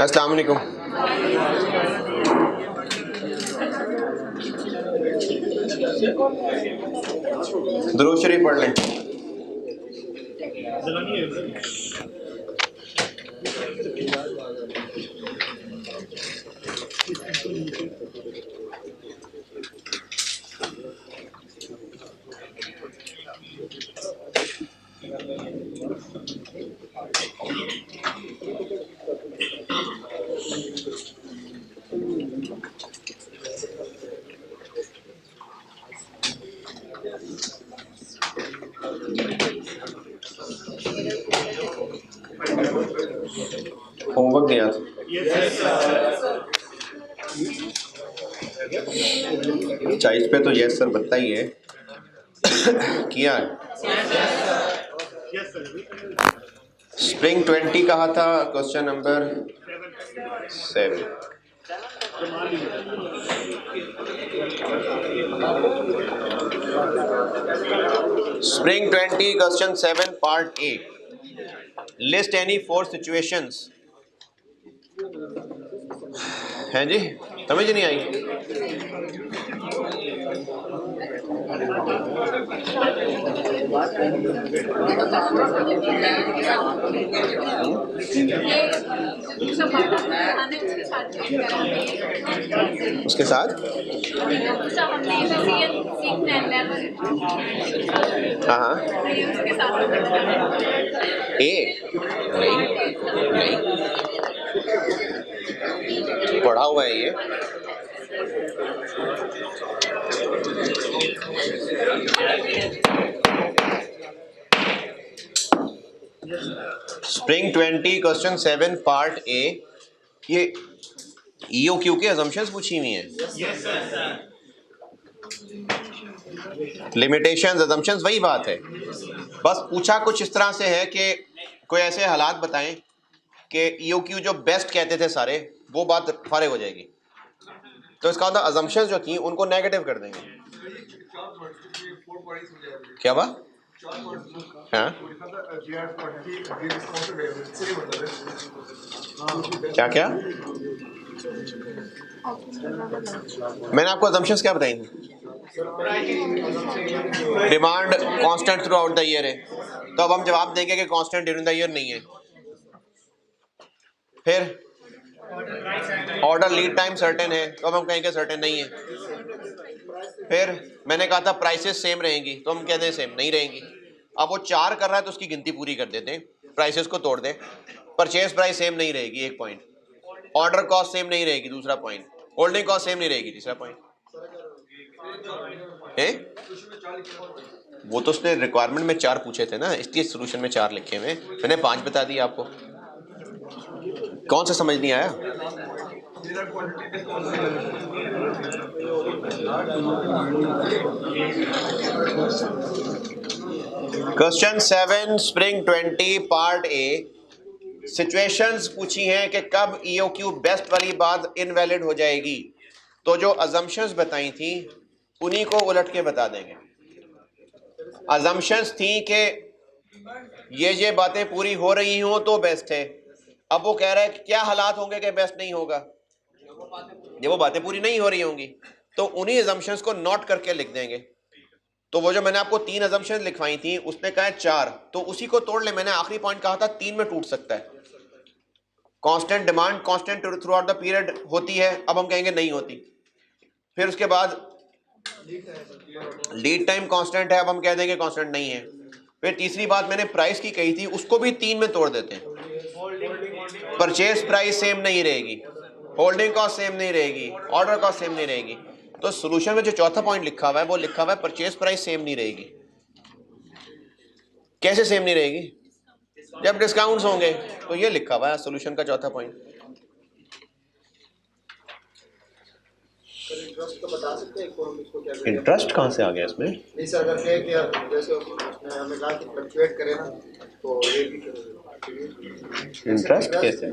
अस्सलाम वालेकुम। दुरूद शरीफ पढ़ लें। होमवर्क दिया था। चाइस पे तो यस सर बनता ही है। किया है। स्प्रिंग 20 कहा था, question number 7। Spring 20 question 7 part A. List any 4 situations. हैं जी, समझ नहीं आई? उसके साथ हाँ ए नहीं पढ़ा हुआ है ये। Spring 20 question 7 part A. ये EOQ के अजम्पशंस पूछी हुई हैं। लिमिटेशंस, अजम्पशंस वही बात है। बस पूछा कुछ इस तरह से है कि कोई ऐसे हालात बताएं कि EOQ जो बेस्ट कहते थे सारे, वो बात फारिग हो जाएगी। तो इसका मतलब अजम्पशंस जो थी उनको नेगेटिव कर देंगे। क्या बात? हाँ क्या क्या मैंने आपको अजम्पशंस क्या बताई थी? Demand constant through out the year है, तो अब हम जवाब देंगे कि कांस्टेंट ड्यूरिंग द ईयर नहीं है। फिर ऑर्डर लीड टाइम सर्टेन है, तो अब हम कहेंगे सर्टेन नहीं है। फिर मैंने कहा था प्राइसेस सेम रहेंगी, तो हम कहते हैं सेम नहीं रहेंगी। अब वो 4 कर रहा है तो उसकी गिनती पूरी कर देते हैं, प्राइसेस को तोड़ दें। परचेज प्राइस सेम नहीं रहेगी, एक पॉइंट। ऑर्डर कॉस्ट सेम नहीं रहेगी, दूसरा पॉइंट। होल्डिंग कॉस्ट सेम नहीं रहेगी, तीसरा पॉइंट। वो तो उसने रिक्वायरमेंट में 4 पूछे थे ना, इसलिए सोल्यूशन में 4 लिखे हुए। मैंने 5 बता दिया आपको। कौन सा समझ नहीं आया? Question 7 spring 20 part A. Situations पूछी हैं कि कब EOQ बेस्ट वाली बात इनवैलिड हो जाएगी। तो जो अजम्पशंस बताई थी उन्हीं को उलट के बता देंगे। अजम्पशंस थी कि ये बातें पूरी हो रही हों तो बेस्ट है। अब वो कह रहा है कि क्या हालात होंगे कि बेस्ट नहीं होगा, ये वो बातें पूरी नहीं हो रही होंगी। तो उन्हीं अजम्पशंस को नोट करके लिख देंगे। तो वो जो मैंने आपको 3 अजम्पशंस लिखवाई थी, उसने कहा है 4, तो उसी को तोड़ ले। मैंने आखिरी पॉइंट कहा था 3 में टूट सकता है। Constant demand constant through out the period होती है, अब हम कहेंगे नहीं होती। फिर उसके बाद लीड टाइम कांस्टेंट है, अब हम कह देंगे कांस्टेंट नहीं है। फिर तीसरी बात मैंने प्राइस की कही थी, उसको भी 3 में तोड़ देते हैं। परचेज प्राइस सेम नहीं रहेगी, होल्डिंग कॉस्ट सेम नहीं रहेगी, ऑर्डर कॉस्ट सेम नहीं रहेगी। तो सॉल्यूशन में जो चौथा पॉइंट लिखा हुआ है वो लिखा हुआ है परचेज प्राइस सेम नहीं रहेगी। कैसे सेम नहीं रहेगी? जब डिस्काउंट्स होंगे। तो ये लिखा हुआ है सॉल्यूशन का चौथा पॉइंट। इंटरेस्ट कहां से आ गया इसमें? नहीं सर, अगर कहे कि जैसे हमने कहा कि फ्लक्चुएट करे ना, तो ये भी इंटरेस्ट कैसे?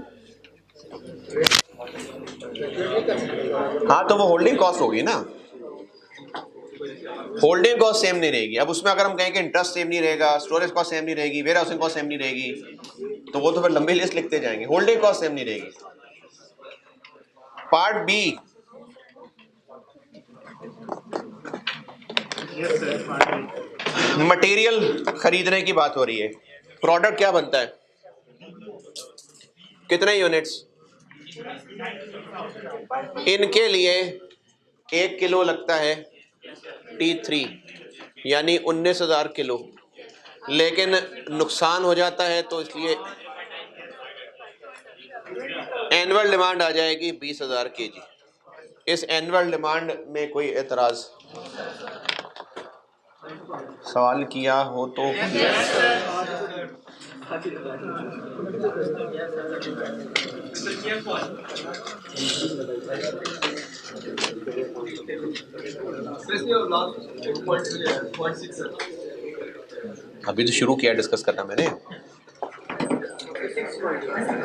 हाँ, तो वो होल्डिंग कॉस्ट होगी ना। होल्डिंग कॉस्ट सेम नहीं रहेगी। अब उसमें अगर हम कहें कि इंटरेस्ट सेम नहीं रहेगा, स्टोरेज कॉस्ट सेम नहीं रहेगी, वेयर हाउसिंग कॉस्ट सेम नहीं रहेगी, तो वो तो फिर लंबी लिस्ट लिखते जाएंगे। होल्डिंग कॉस्ट सेम नहीं रहेगी, पार्ट बी, मटेरियल खरीदने की बात हो रही है। प्रोडक्ट क्या बनता है, कितने यूनिट्स? इनके लिए 1 किलो लगता है T3 यानी 19,000 किलो, लेकिन नुकसान हो जाता है तो इसलिए एनुअल डिमांड आ जाएगी 20,000 केजी। इस एनुअल डिमांड में कोई एतराज सवाल किया हो तो अभी तो शुरू किया डिस्कस करना मैंने।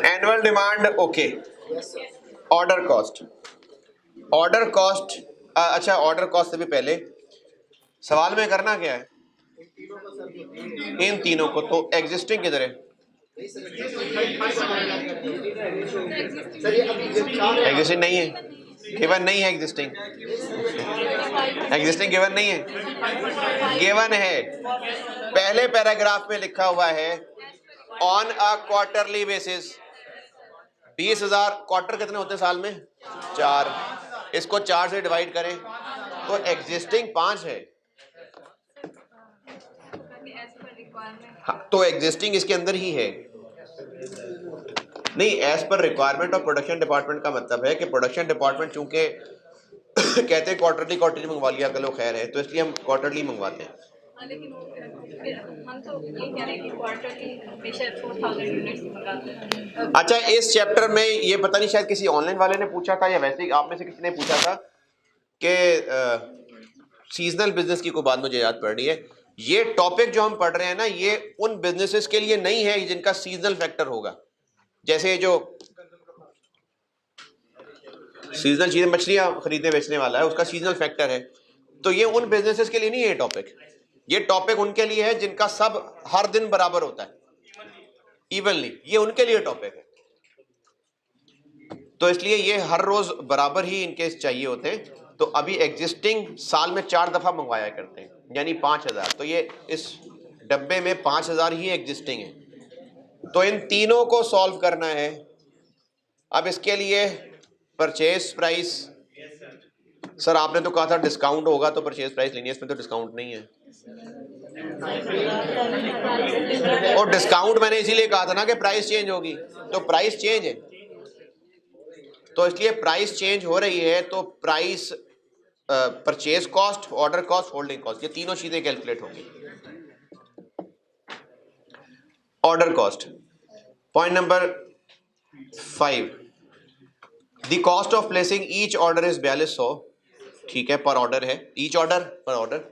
Annual demand okay, order cost, order cost अच्छा, ऑर्डर कॉस्ट से भी पहले सवाल में करना क्या है, इन तीनों को, तो एग्जिस्टिंग किधर है? एग्जिस्टिंग नहीं है, गिवन नहीं है, एग्जिस्टिंग गिवन नहीं है, गिवन है। पहले पैराग्राफ में लिखा हुआ है on a quarterly basis 20,000, quarter कितने होते हैं साल में? 4, इसको 4 से डिवाइड करें तो एग्जिस्टिंग 5 है। हाँ, तो एग्जिस्टिंग इसके अंदर ही है। नहीं, as per requirement of production department का मतलब है कि प्रोडक्शन डिपार्टमेंट चूंकि कहते हैं क्वार्टरली मंगवा लिया करो, खैर है, तो इसलिए हम क्वार्टरली मंगवाते हैं। लेकिन हम तो ये कह रहे हैं कि क्वार्टरली हमेशा 4000 यूनिट्स मंगाते हैं। अच्छा, इस चैप्टर में ये पता नहीं शायद किसी ऑनलाइन वाले ने पूछा था या वैसे ही आप में से किसी ने पूछा था कि सीजनल बिजनेस की कोई बात मुझे याद पड़ रही है। ये टॉपिक जो हम पढ़ रहे हैं ना, ये उन बिजनेसेस के लिए नहीं है जिनका सीजनल फैक्टर होगा। जैसे जो सीजनल चीजें, मछलियां खरीदने बेचने वाला है, उसका सीजनल फैक्टर है, तो ये उन बिजनेसेस के लिए नहीं है टॉपिक। ये टॉपिक उनके लिए है जिनका सब हर दिन बराबर होता है, इवनली, ये उनके लिए टॉपिक है। तो इसलिए ये हर रोज बराबर ही इनके चाहिए होते हैं। तो अभी एग्जिस्टिंग साल में 4 दफा मंगवाया करते हैं, यानी 5,000, तो ये इस डब्बे में 5,000 ही एग्जिस्टिंग है। तो इन तीनों को सॉल्व करना है। अब इसके लिए परचेज प्राइस, सर आपने तो कहा था डिस्काउंट होगा तो परचेज प्राइस लेनी है, इसमें तो डिस्काउंट नहीं है। और डिस्काउंट मैंने इसीलिए कहा था ना कि प्राइस चेंज होगी, तो प्राइस चेंज है, तो इसलिए प्राइस चेंज हो रही है, तो price, purchase cost, order cost, holding cost, ये तीनों चीजें कैलकुलेट होंगी। Order cost, point number 5, the cost of placing each order is 4200, ठीक है, पर ऑर्डर है, ईच ऑर्डर पर ऑर्डर।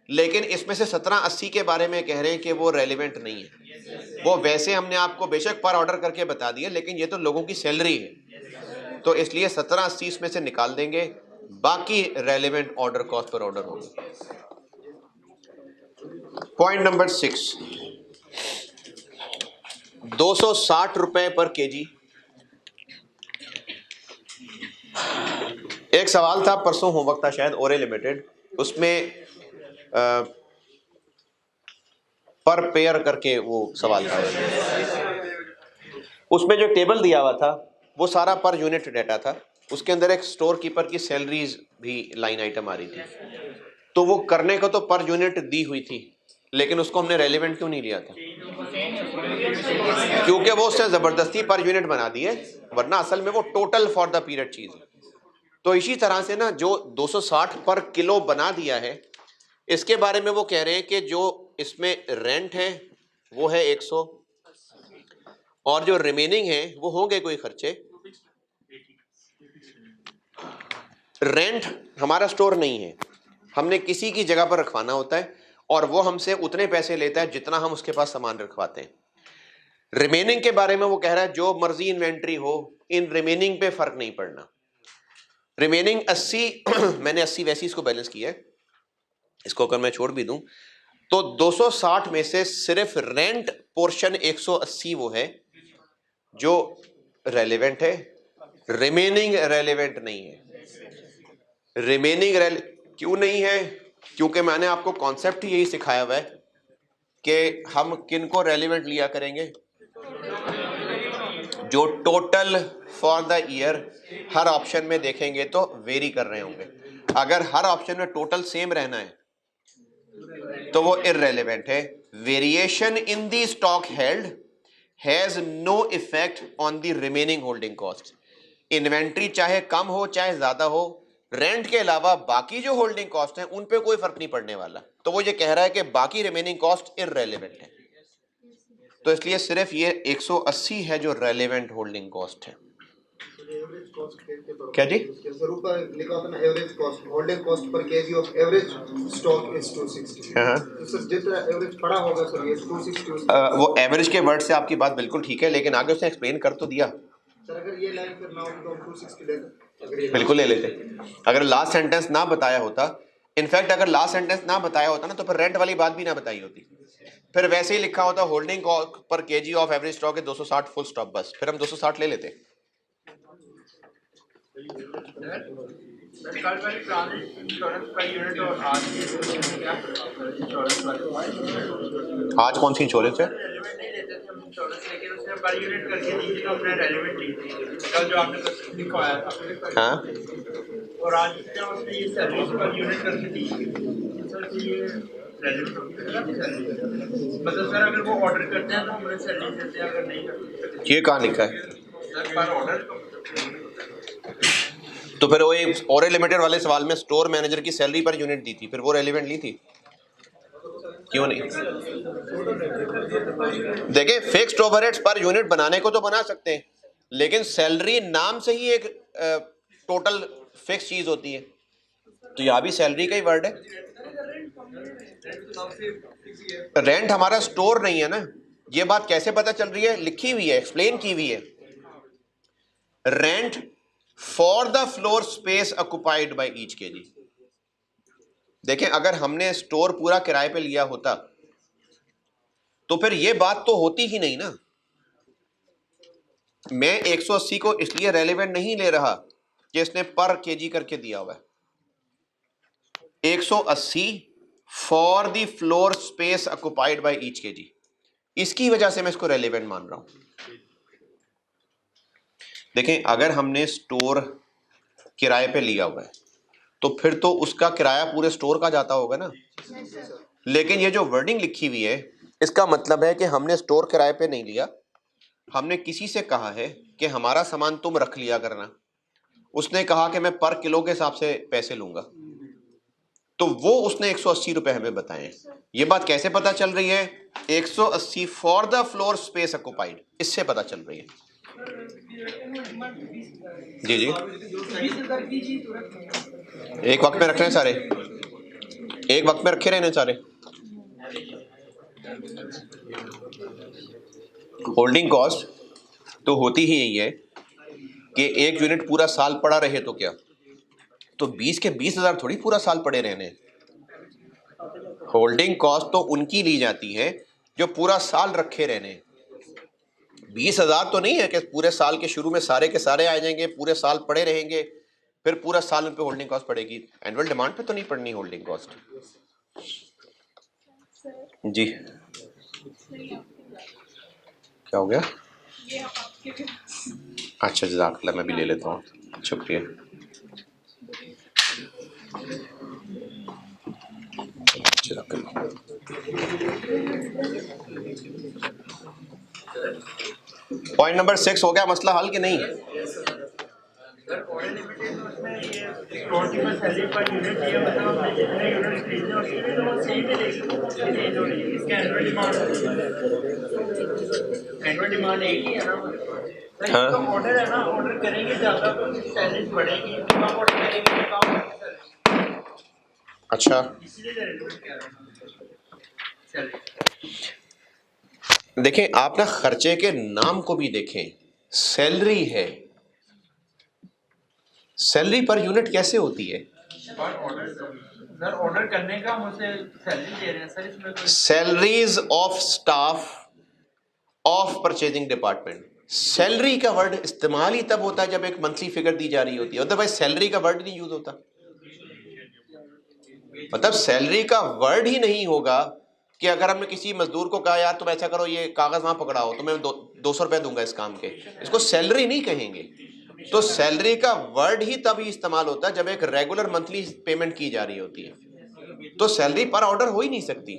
लेकिन इसमें से 1780 के बारे में कह रहे हैं कि वो रेलिवेंट नहीं है। वो वैसे हमने आपको बेशक पर ऑर्डर करके बता दिया, लेकिन ये तो लोगों की सैलरी है, तो इसलिए 1780 इसमें से निकाल देंगे, बाकी relevant order cost per order होगी। पॉइंट नंबर 6, 260 रुपए पर केजी। एक सवाल था परसों, होमवर्क था शायद, ओरे लिमिटेड, उसमें पर पेयर करके वो सवाल था। उसमें जो टेबल दिया हुआ था वो सारा पर यूनिट डाटा था, उसके अंदर एक स्टोर कीपर की सैलरीज भी लाइन आइटम आ रही थी। तो वो करने को तो पर यूनिट दी हुई थी, लेकिन उसको हमने रेलेवेंट क्यों नहीं लिया था? क्योंकि वो उससे जबरदस्ती पर यूनिट बना दी है, वरना असल में वो टोटल फॉर द पीरियड चीज है। तो इसी तरह से ना, जो 260 पर किलो बना दिया है, इसके बारे में वो कह रहे हैं कि जो इसमें रेंट है वो है 100, और जो रिमेनिंग है वो होंगे कोई खर्चे। रेंट हमारा स्टोर नहीं है, हमने किसी की जगह पर रखवाना होता है, और वो हमसे उतने पैसे लेता है जितना हम उसके पास सामान रखवाते हैं। रिमेनिंग के बारे में वो कह रहा है जो मर्जी इन्वेंट्री हो, इन रिमेनिंग पे फर्क नहीं पड़ना। रिमेनिंग 80 मैंने 80 वैसे इसको बैलेंस किया है, इसको अगर मैं छोड़ भी दूं तो 260 में से सिर्फ रेंट पोर्शन 180 वो है जो रेलेवेंट है, रिमेनिंग रेलेवेंट नहीं है। क्यों नहीं है? क्योंकि मैंने आपको कॉन्सेप्ट ही यही सिखाया हुआ है कि हम किन को रेलेवेंट लिया करेंगे, जो टोटल फॉर द ईयर हर ऑप्शन में देखेंगे तो वेरी कर रहे होंगे। अगर हर ऑप्शन में टोटल सेम रहना है तो वो इररेलेवेंट है। Variation in the stock held has no effect on the remaining holding cost. Inventory चाहे कम हो चाहे ज्यादा हो, रेंट के अलावा बाकी जो होल्डिंग कॉस्ट है उन पे कोई फर्क नहीं पड़ने वाला। तो वो ये कह रहा है कि बाकी रिमेनिंग कॉस्ट इररेलेवेंट है, तो इसलिए सिर्फ ये 180 है जो रेलेवेंट होल्डिंग कॉस्ट है। एवरेज कॉस्ट क्या जी? जैसे ऊपर लिखा होता है ना, average cost holding cost per KG of average stock is 260। हाँ। तो सर जितना एवरेज पड़ा होगा सर ये 260। वो एवरेज के वर्ड से आपकी बात बिल्कुल ठीक है, लेकिन आगे उसने एक्सप्लेन कर तो दिया। सर अगर ये लाइन फिर ना हो तो हम 260 लेते, बिल्कुल ले लेते। अगर लास्ट सेंटेंस ना बताया होता, इनफैक्ट अगर लास्ट सेंटेंस ना बताया होता ना, तो फिर रेंट वाली बात भी ना बताई होती। फिर वैसे ही लिखा होता होल्डिंग पर केजी ऑफ एवरेज स्टॉक है 260 फुल स्टॉप, बस फिर हम 260 ले लेते। आज कौन सी इंश्योरेंस है? हाँ, और आज उसने ये सर्विस पर यूनिट करके दी, सर ये मतलब सर अगर वो ऑर्डर करते हैं तो हमें सैलरी देते हैं, अगर नहीं करते ये कहाँ लिखा है? सर पर ऑर्डर तो फिर वो एक और लिमिटेड वाले सवाल में स्टोर मैनेजर की सैलरी पर यूनिट दी थी, फिर वो रेलिवेंट ली थी, क्यों नहीं? देखिए, फिक्स्ड ओवरहेड्स पर यूनिट बनाने को तो बना सकते हैं, लेकिन सैलरी नाम से ही एक टोटल फिक्स चीज होती है, तो यहां भी सैलरी का ही वर्ड है। रेंट हमारा स्टोर नहीं है ना, ये बात कैसे पता चल रही है? लिखी हुई है, एक्सप्लेन की हुई है। Rent for the floor space occupied by each KG. देखें, अगर हमने स्टोर पूरा किराए पे लिया होता तो फिर ये बात तो होती ही नहीं ना। मैं 180 को इसलिए रेलेवेंट नहीं ले रहा कि इसने पर केजी करके दिया हुआ है। 180 for the floor space occupied by each KG, इसकी वजह से मैं इसको रेलेवेंट मान रहा हूं। देखें, अगर हमने स्टोर किराए पे लिया हुआ है तो फिर तो उसका किराया पूरे स्टोर का जाता होगा ना। लेकिन ये जो वर्डिंग लिखी हुई है, इसका मतलब है कि हमने स्टोर किराए पे नहीं लिया, हमने किसी से कहा है कि हमारा सामान तुम रख लिया करना। उसने कहा कि मैं पर किलो के हिसाब से पैसे लूंगा, तो वो उसने 180 रुपए हमें बताए। ये बात कैसे पता चल रही है? 180 for the floor space occupied, इससे पता चल रही है। जी जी, एक वक्त में रख रहे हैं सारे, एक वक्त में रखे रहने सारे। होल्डिंग कॉस्ट तो होती ही यही है कि एक यूनिट पूरा साल पड़ा रहे तो क्या, तो 20 के 20,000 थोड़ी पूरा साल पड़े रहने। होल्डिंग कॉस्ट तो उनकी ली जाती है जो पूरा साल रखे रहने। 20,000 तो नहीं है कि पूरे साल के शुरू में सारे के सारे आ जाएंगे, पूरे साल पड़े रहेंगे, फिर पूरा साल उन पे होल्डिंग कॉस्ट पड़ेगी। एनुअल डिमांड पे तो नहीं पड़नी होल्डिंग कॉस्ट। जी, क्या हो गया? अच्छा, जज़ाकल्लाह, मैं भी ले लेता हूँ, शुक्रिया। पॉइंट नंबर 6 हो गया, मसला हल कि नहीं? हाँ, ऑर्डर है ना, ऑर्डर करेंगे ज्यादा तो सैलरी बढ़ेगी, कम ऑर्डर करेंगे तो कम। अच्छा, देखें, आप ना खर्चे के नाम को भी देखें, सैलरी है। सैलरी पर यूनिट कैसे होती है? सर ऑर्डर करने का मुझे सैलरी दे रहे हैं सर, इसमें तो salaries of staff of purchasing department. Salary का वर्ड इस्तेमाल ही तब होता है जब एक मंथली फिगर दी जा रही होती है, अदरवाइज सैलरी का वर्ड नहीं यूज होता। मतलब सैलरी का वर्ड ही नहीं होगा कि अगर हमने किसी मजदूर को कहा यार तुम ऐसा करो, ये कागज वहां पकड़ाओ, तो मैं 200 रुपए दूंगा इस काम के, इसको सैलरी नहीं कहेंगे। तो सैलरी का वर्ड ही तभी इस्तेमाल होता है जब एक रेगुलर मंथली पेमेंट की जा रही होती है। तो सैलरी पर ऑर्डर हो ही नहीं सकती।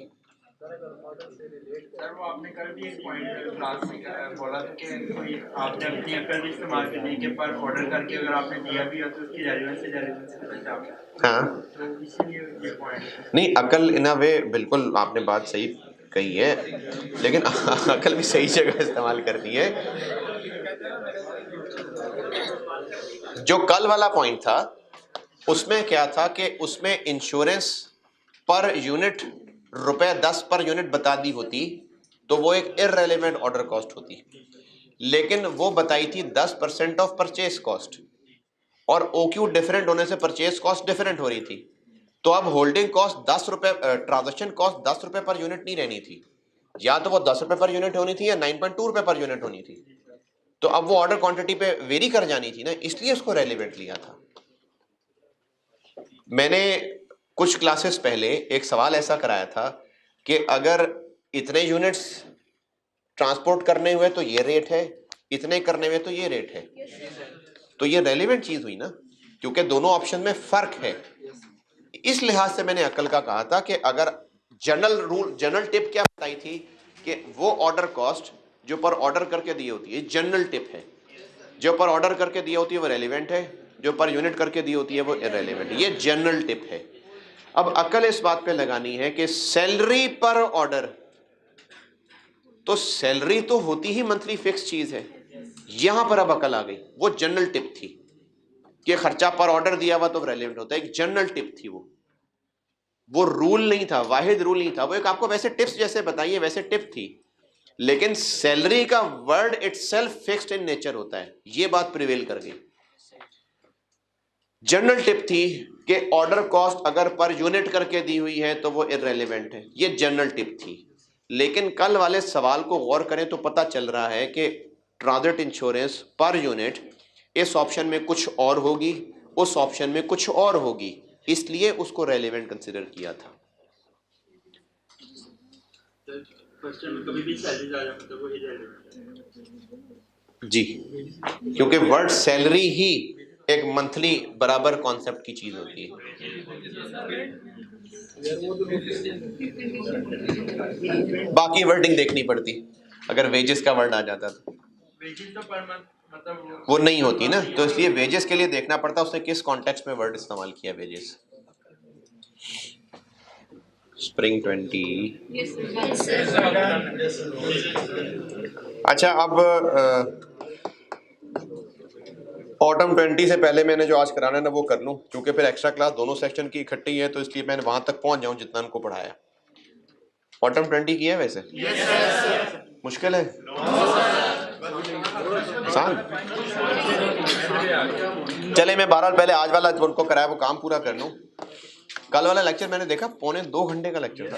सर वो आपने कल भी एक पॉइंट क्लास में बोला था कि कोई आपने अपनी अकल भी इस्तेमाल करनी के पर ऑर्डर करके अगर आपने दिया भी हो तो उसकी रेलेवेंस से बचा। हाँ, तो इसीलिए ये पॉइंट नहीं अकल इन अ वे बिल्कुल आपने बात सही कही है, लेकिन अकल भी सही जगह इस्तेमाल करनी है। जो कल वाला पॉइंट था उसमें क्या था कि उसमें insurance per unit ₹10 per unit बता दी होती तो वो एक इररेलेवेंट ऑर्डर कॉस्ट होती, लेकिन वो बताई थी 10% ऑफ परचेज कॉस्ट, और ओक्यू डिफरेंट होने से परचेज कॉस्ट डिफरेंट हो रही थी। तो अब होल्डिंग कॉस्ट 10 रुपए, ट्रांजेक्शन कॉस्ट 10 रुपए पर यूनिट नहीं रहनी थी, या तो वो 10 रुपए पर यूनिट होनी थी या 9.2 रुपए पर यूनिट होनी थी। तो अब वो ऑर्डर क्वांटिटी पे वेरी कर जानी थी ना, इसलिए उसको रेलिवेंट लिया था। मैंने कुछ क्लासेस पहले एक सवाल ऐसा कराया था कि अगर इतने यूनिट्स ट्रांसपोर्ट करने हुए तो ये रेट है, इतने करने हुए तो ये रेट है। तो ये रेलिवेंट चीज हुई ना, क्योंकि दोनों ऑप्शन में फर्क है। इस लिहाज से मैंने अकल का कहा था कि अगर जनरल टिप क्या बताई थी कि वो ऑर्डर कॉस्ट जो पर ऑर्डर करके दी होती है जनरल टिप है, जो पर ऑर्डर करके दी होती है वो रेलिवेंट है, जो पर यूनिट करके दी होती है वो इररेलेवेंट है। ये जनरल टिप है। अब अकल इस बात पे लगानी है कि सैलरी पर ऑर्डर, तो सैलरी तो होती ही मंथली फिक्स चीज है। यहां पर अब अकल आ गई, वो जनरल टिप थी कि खर्चा पर ऑर्डर दिया हुआ तो रेलिवेंट होता है, एक जनरल टिप थी वो रूल नहीं था, वाहिद रूल नहीं था। वो एक आपको वैसे टिप्स जैसे बताइए वैसे टिप थी, लेकिन सैलरी का word itself fixed in nature होता है। ये बात प्रिवेल कर गई। जनरल टिप थी कि ऑर्डर कॉस्ट अगर पर यूनिट करके दी हुई है तो वो इररेलेवेंट है, ये जनरल टिप थी। लेकिन कल वाले सवाल को गौर करें तो पता चल रहा है कि ट्रांजिट इंश्योरेंस पर यूनिट इस ऑप्शन में कुछ और होगी, उस ऑप्शन में कुछ और होगी, इसलिए उसको रेलेवेंट कंसिडर किया था। क्वेश्चन में कभी भी सैलरी आ जाए तो वो इररेलेवेंट जी, क्योंकि वर्ड सैलरी ही एक मंथली बराबर कॉन्सेप्ट की चीज होती है। बाकी वर्डिंग देखनी पड़ती, अगर वेजेस का वर्ड आ जाता तो वेजेस तो पर मंथ मतलब वो नहीं होती ना, तो इसलिए वेजेस के लिए देखना पड़ता उसने किस कॉन्टेक्स्ट में वर्ड इस्तेमाल किया वेजेस। स्प्रिंग 20। अच्छा, अब ऑटम 20 से पहले मैंने जो आज कराना है ना वो कर लूं, क्योंकि फिर एक्स्ट्रा क्लास दोनों सेक्शन की इकट्ठी है, तो इसलिए मैंने वहां तक पहुंच जाऊं जितना उनको पढ़ाया। ऑटम 20 की है वैसे? मुश्किल है? आसान? चले मैं बहरहाल पहले आज वाला जो उनको कराया वो काम पूरा कर लूं। कल वाला लेक्चर मैंने देखा 2.25 घंटे का लेक्चर था।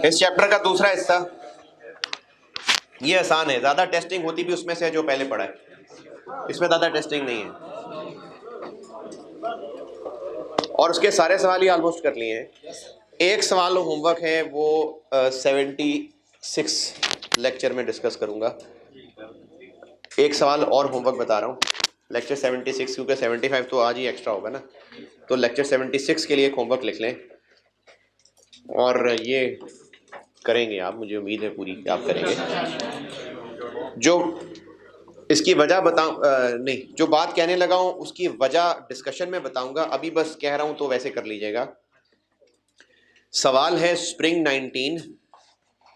इस चैप्टर का दूसरा हिस्सा ये आसान है, ज्यादा टेस्टिंग होती भी उसमें से जो पहले पढ़ा है, इसमें ज्यादा टेस्टिंग नहीं है, और उसके सारे सवाल ही ऑलमोस्ट कर लिए हैं। एक सवाल होमवर्क है, वो 76 लेक्चर में डिस्कस करूंगा। एक सवाल और होमवर्क बता रहा हूँ, लेक्चर 76, क्योंकि 75 तो आज ही एक्स्ट्रा होगा ना, तो लेक्चर 76 के लिए एक होमवर्क लिख लें और ये करेंगे आप, मुझे उम्मीद है पूरी कि आप करेंगे। जो इसकी वजह नहीं, जो बात कहने लगा हूँ उसकी वजह डिस्कशन में बताऊंगा, अभी बस कह रहा हूँ तो वैसे कर लीजिएगा। सवाल है spring 19,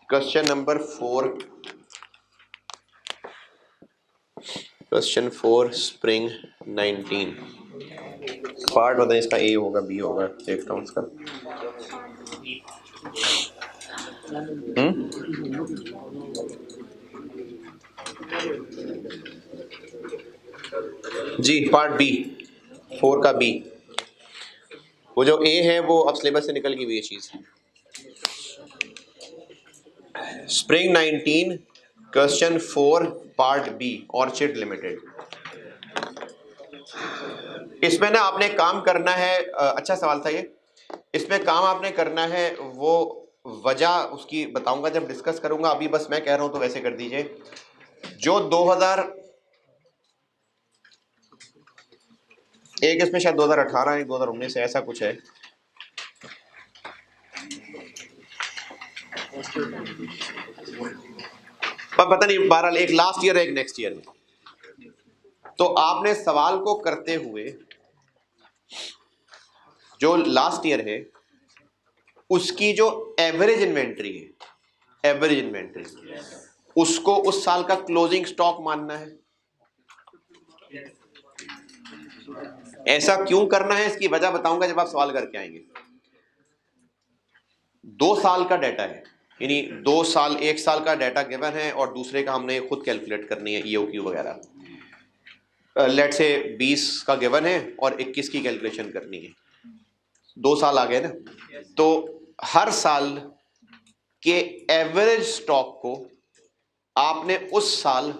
question number 4, question 4 spring 19। Part बताइए, इसका ए होगा बी होगा, देखता हूँ इसका। जी पार्ट बी, 4 का बी। वो जो ए है वो अब सिलेबस से निकल गई हुई ये चीज। Spring 19 question 4 part B, Orchid Limited. इसमें ना आपने काम करना है, अच्छा सवाल था ये। इसमें काम आपने करना है, वो वजह उसकी बताऊंगा जब डिस्कस करूंगा, अभी बस मैं कह रहा हूं तो वैसे कर दीजिए। जो 2001, इसमें शायद 2018 या 2019 ऐसा कुछ है, पर पता नहीं, बहरहाल एक लास्ट ईयर है एक नेक्स्ट ईयर में। तो आपने सवाल को करते हुए जो लास्ट ईयर है उसकी जो एवरेज इन्वेंट्री है, एवरेज इन्वेंट्री, उसको उस साल का क्लोजिंग स्टॉक मानना है। ऐसा क्यों करना है इसकी वजह बताऊंगा जब आप सवाल करके आएंगे। 2 साल का डाटा है, यानी 2 साल, 1 साल का डाटा गिवन है और दूसरे का हमने खुद कैलकुलेट करनी है, ईओक्यू वगैरह। लेट से 20 का गिवन है और 21 की कैलकुलेशन करनी है। 2 साल आ गए ना, तो हर साल के एवरेज स्टॉक को आपने उस साल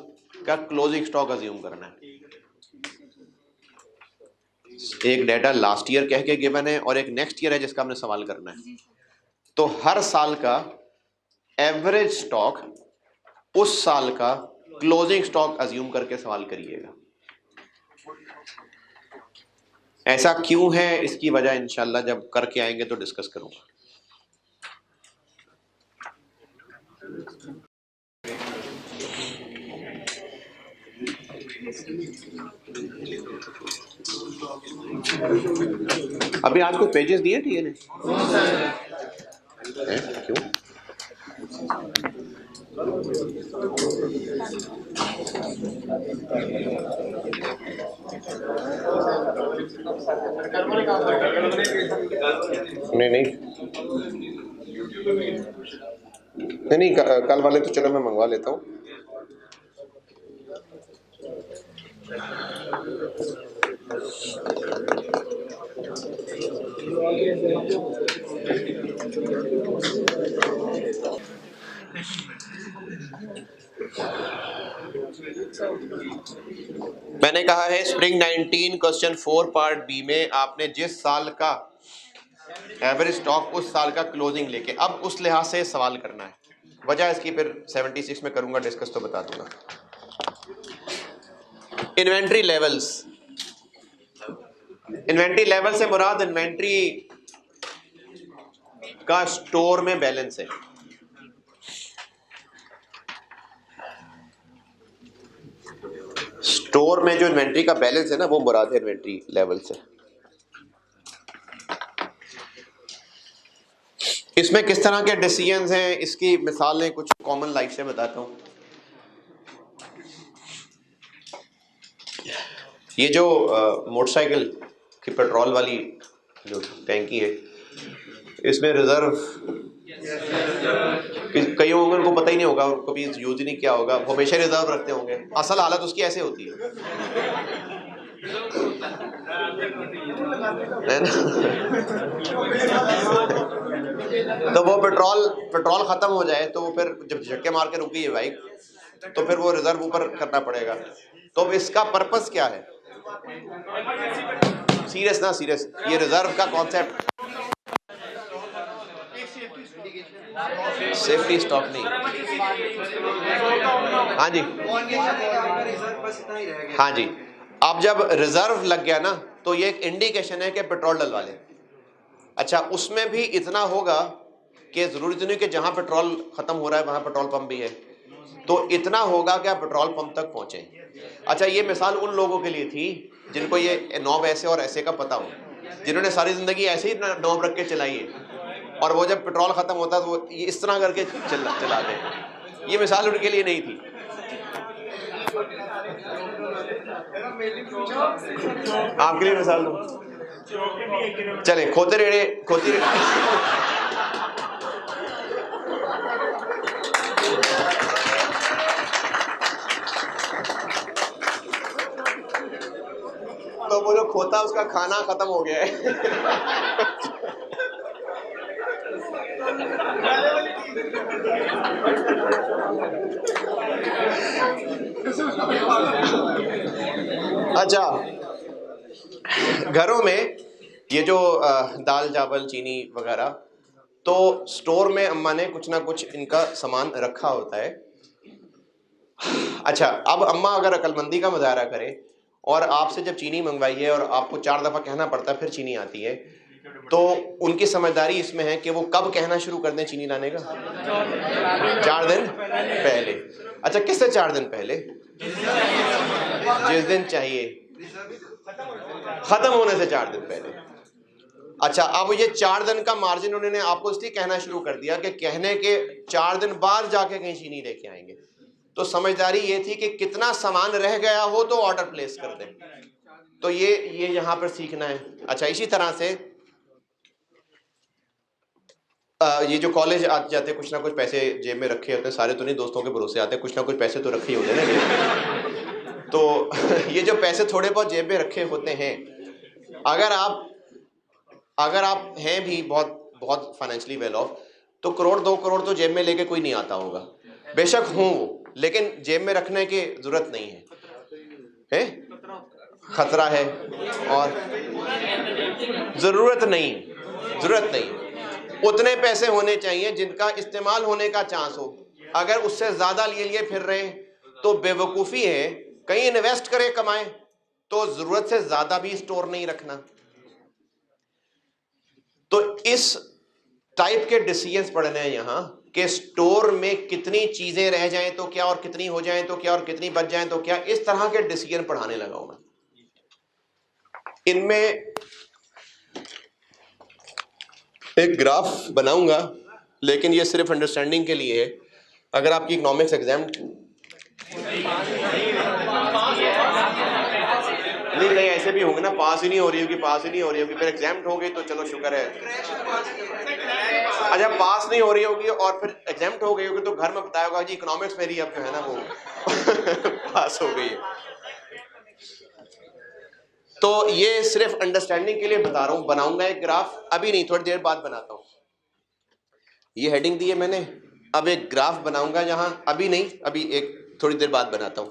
का क्लोजिंग स्टॉक अज्यूम करना है। एक डाटा लास्ट ईयर कह के गिवन है और एक नेक्स्ट ईयर है जिसका हमने सवाल करना है। तो हर साल का एवरेज स्टॉक उस साल का क्लोजिंग स्टॉक अज्यूम करके सवाल करिएगा। ऐसा क्यों है, इसकी वजह इंशाल्लाह जब करके आएंगे तो डिस्कस करूंगा। अभी आज को पेजेस दिए थे ने? क्यों? नहीं, कल वाले तो चलो मैं मंगवा लेता हूँ। मैंने कहा है स्प्रिंग 19 क्वेश्चन 4 पार्ट बी में आपने जिस साल का एवरेज स्टॉक उस साल का क्लोजिंग लेके अब उस लिहाज से सवाल करना है। वजह इसकी फिर 76 में करूंगा डिस्कस, तो बता दूंगा। इन्वेंट्री लेवल्स, इन्वेंट्री लेवल से मुराद इन्वेंट्री का स्टोर में बैलेंस है। स्टोर में जो इन्वेंट्री का बैलेंस है ना, वो मुराद है इन्वेंट्री लेवल से। इसमें किस तरह के डिसीजंस हैं, इसकी मिसालें कुछ कॉमन लाइफ से बताता हूं। ये जो मोटरसाइकिल की पेट्रोल वाली जो टैंकी है, इसमें रिजर्व, कई होंगे उनको पता ही नहीं होगा, उनको भी यूज ही नहीं किया होगा, वो हमेशा रिजर्व रखते होंगे। असल हालत उसकी ऐसे होती है ना? तो वो पेट्रोल खत्म हो जाए तो फिर जब झटके मार के रुकी है बाइक, तो फिर वो रिजर्व ऊपर करना पड़ेगा। तो इसका पर्पस क्या है? सीरियस, ये रिजर्व का कॉन्सेप्ट सेफ्टी स्टॉक नहीं। हाँ जी, हाँ जी। अब जब रिजर्व लग गया ना तो ये एक इंडिकेशन है कि पेट्रोल डलवा लें। अच्छा, उसमें भी इतना होगा कि जरूरी नहीं कि जहां पेट्रोल खत्म हो रहा है वहां पेट्रोल पंप भी है, तो इतना होगा कि आप पेट्रोल पंप तक पहुंचे। अच्छा, ये मिसाल उन लोगों के लिए थी जिनको ये नॉब ऐसे और ऐसे का पता हो, जिन्होंने सारी जिंदगी ऐसे ही नॉब रख के चलाई है, और वो जब पेट्रोल खत्म होता है तो वो ये इस तरह करके चलाते हैं। ये मिसाल उनके लिए नहीं थी। आपके लिए मिसाल दो। चले, खोते रेड़े खोती तो वो जो खोता उसका खाना खत्म हो गया है। अच्छा, घरों में ये जो दाल चावल चीनी वगैरह, तो स्टोर में अम्मा ने कुछ ना कुछ इनका सामान रखा होता है। अच्छा, अब अम्मा अगर अक्लमंदी का मुजाहरा करे और आपसे जब चीनी मंगवाई है और आपको 4 दफा कहना पड़ता है फिर चीनी आती है, तो उनकी समझदारी इसमें है कि वो कब कहना शुरू कर दें चीनी लाने का? 4 दिन पहले। अच्छा, किससे 4 दिन पहले? जिस दिन चाहिए, खत्म होने से 4 दिन पहले। अच्छा, अब ये 4 दिन का मार्जिन उन्होंने आपको इसलिए कहना शुरू कर दिया कि कहने के 4 दिन बाद जाके कहीं चीनी लेके आएंगे। तो समझदारी ये थी कि कितना सामान रह गया हो तो ऑर्डर प्लेस कर दें। तो ये यहां पर सीखना है। अच्छा, इसी तरह से ये जो कॉलेज आते जाते कुछ ना कुछ पैसे जेब में रखे होते हैं, सारे तो नहीं, दोस्तों के भरोसे आते, कुछ ना कुछ पैसे तो रखे ही होते हैं ना। तो ये जो पैसे थोड़े बहुत जेब में रखे होते हैं, अगर आप हैं भी बहुत बहुत फाइनेंशियली वेल ऑफ, तो 1 करोड़ 2 करोड़ तो जेब में लेके कोई नहीं आता होगा, बेशक हों वो, लेकिन जेब में रखने की जरूरत नहीं है, खतरा है और जरूरत नहीं। उतने पैसे होने चाहिए जिनका इस्तेमाल होने का चांस हो। अगर उससे ज्यादा लिए फिर रहे तो बेवकूफी है। कहीं इन्वेस्ट करें, कमाएं, तो जरूरत से ज्यादा भी स्टोर नहीं रखना। तो इस टाइप के डिसीजंस पढ़ने हैं यहां कि स्टोर में कितनी चीजें रह जाएं तो क्या, और कितनी हो जाएं तो क्या, और कितनी बच जाएं तो क्या। इस तरह के डिसीजन पढ़ाने लगा हूं मैं। इनमें एक ग्राफ बनाऊंगा, लेकिन ये सिर्फ अंडरस्टैंडिंग के लिए है। अगर आपकी इकोनॉमिक्स एग्जाम नहीं, कहीं ऐसे भी होंगे ना, पास ही नहीं हो रही होगी, फिर एग्जाम हो गई तो चलो शुक्र है। अच्छा, पास नहीं हो रही होगी और फिर एग्जाम हो गई होगी तो घर में बताया होगा जी इकोनॉमिक्स मेरी अब जो है ना वो पास हो गई है। तो ये सिर्फ अंडरस्टैंडिंग के लिए बता रहा हूं। बनाऊंगा एक ग्राफ, अभी नहीं, थोड़ी देर बाद बनाता हूं। ये हेडिंग दी है मैंने, अब एक ग्राफ बनाऊंगा जहां, अभी नहीं, अभी एक थोड़ी देर बाद बनाता हूं।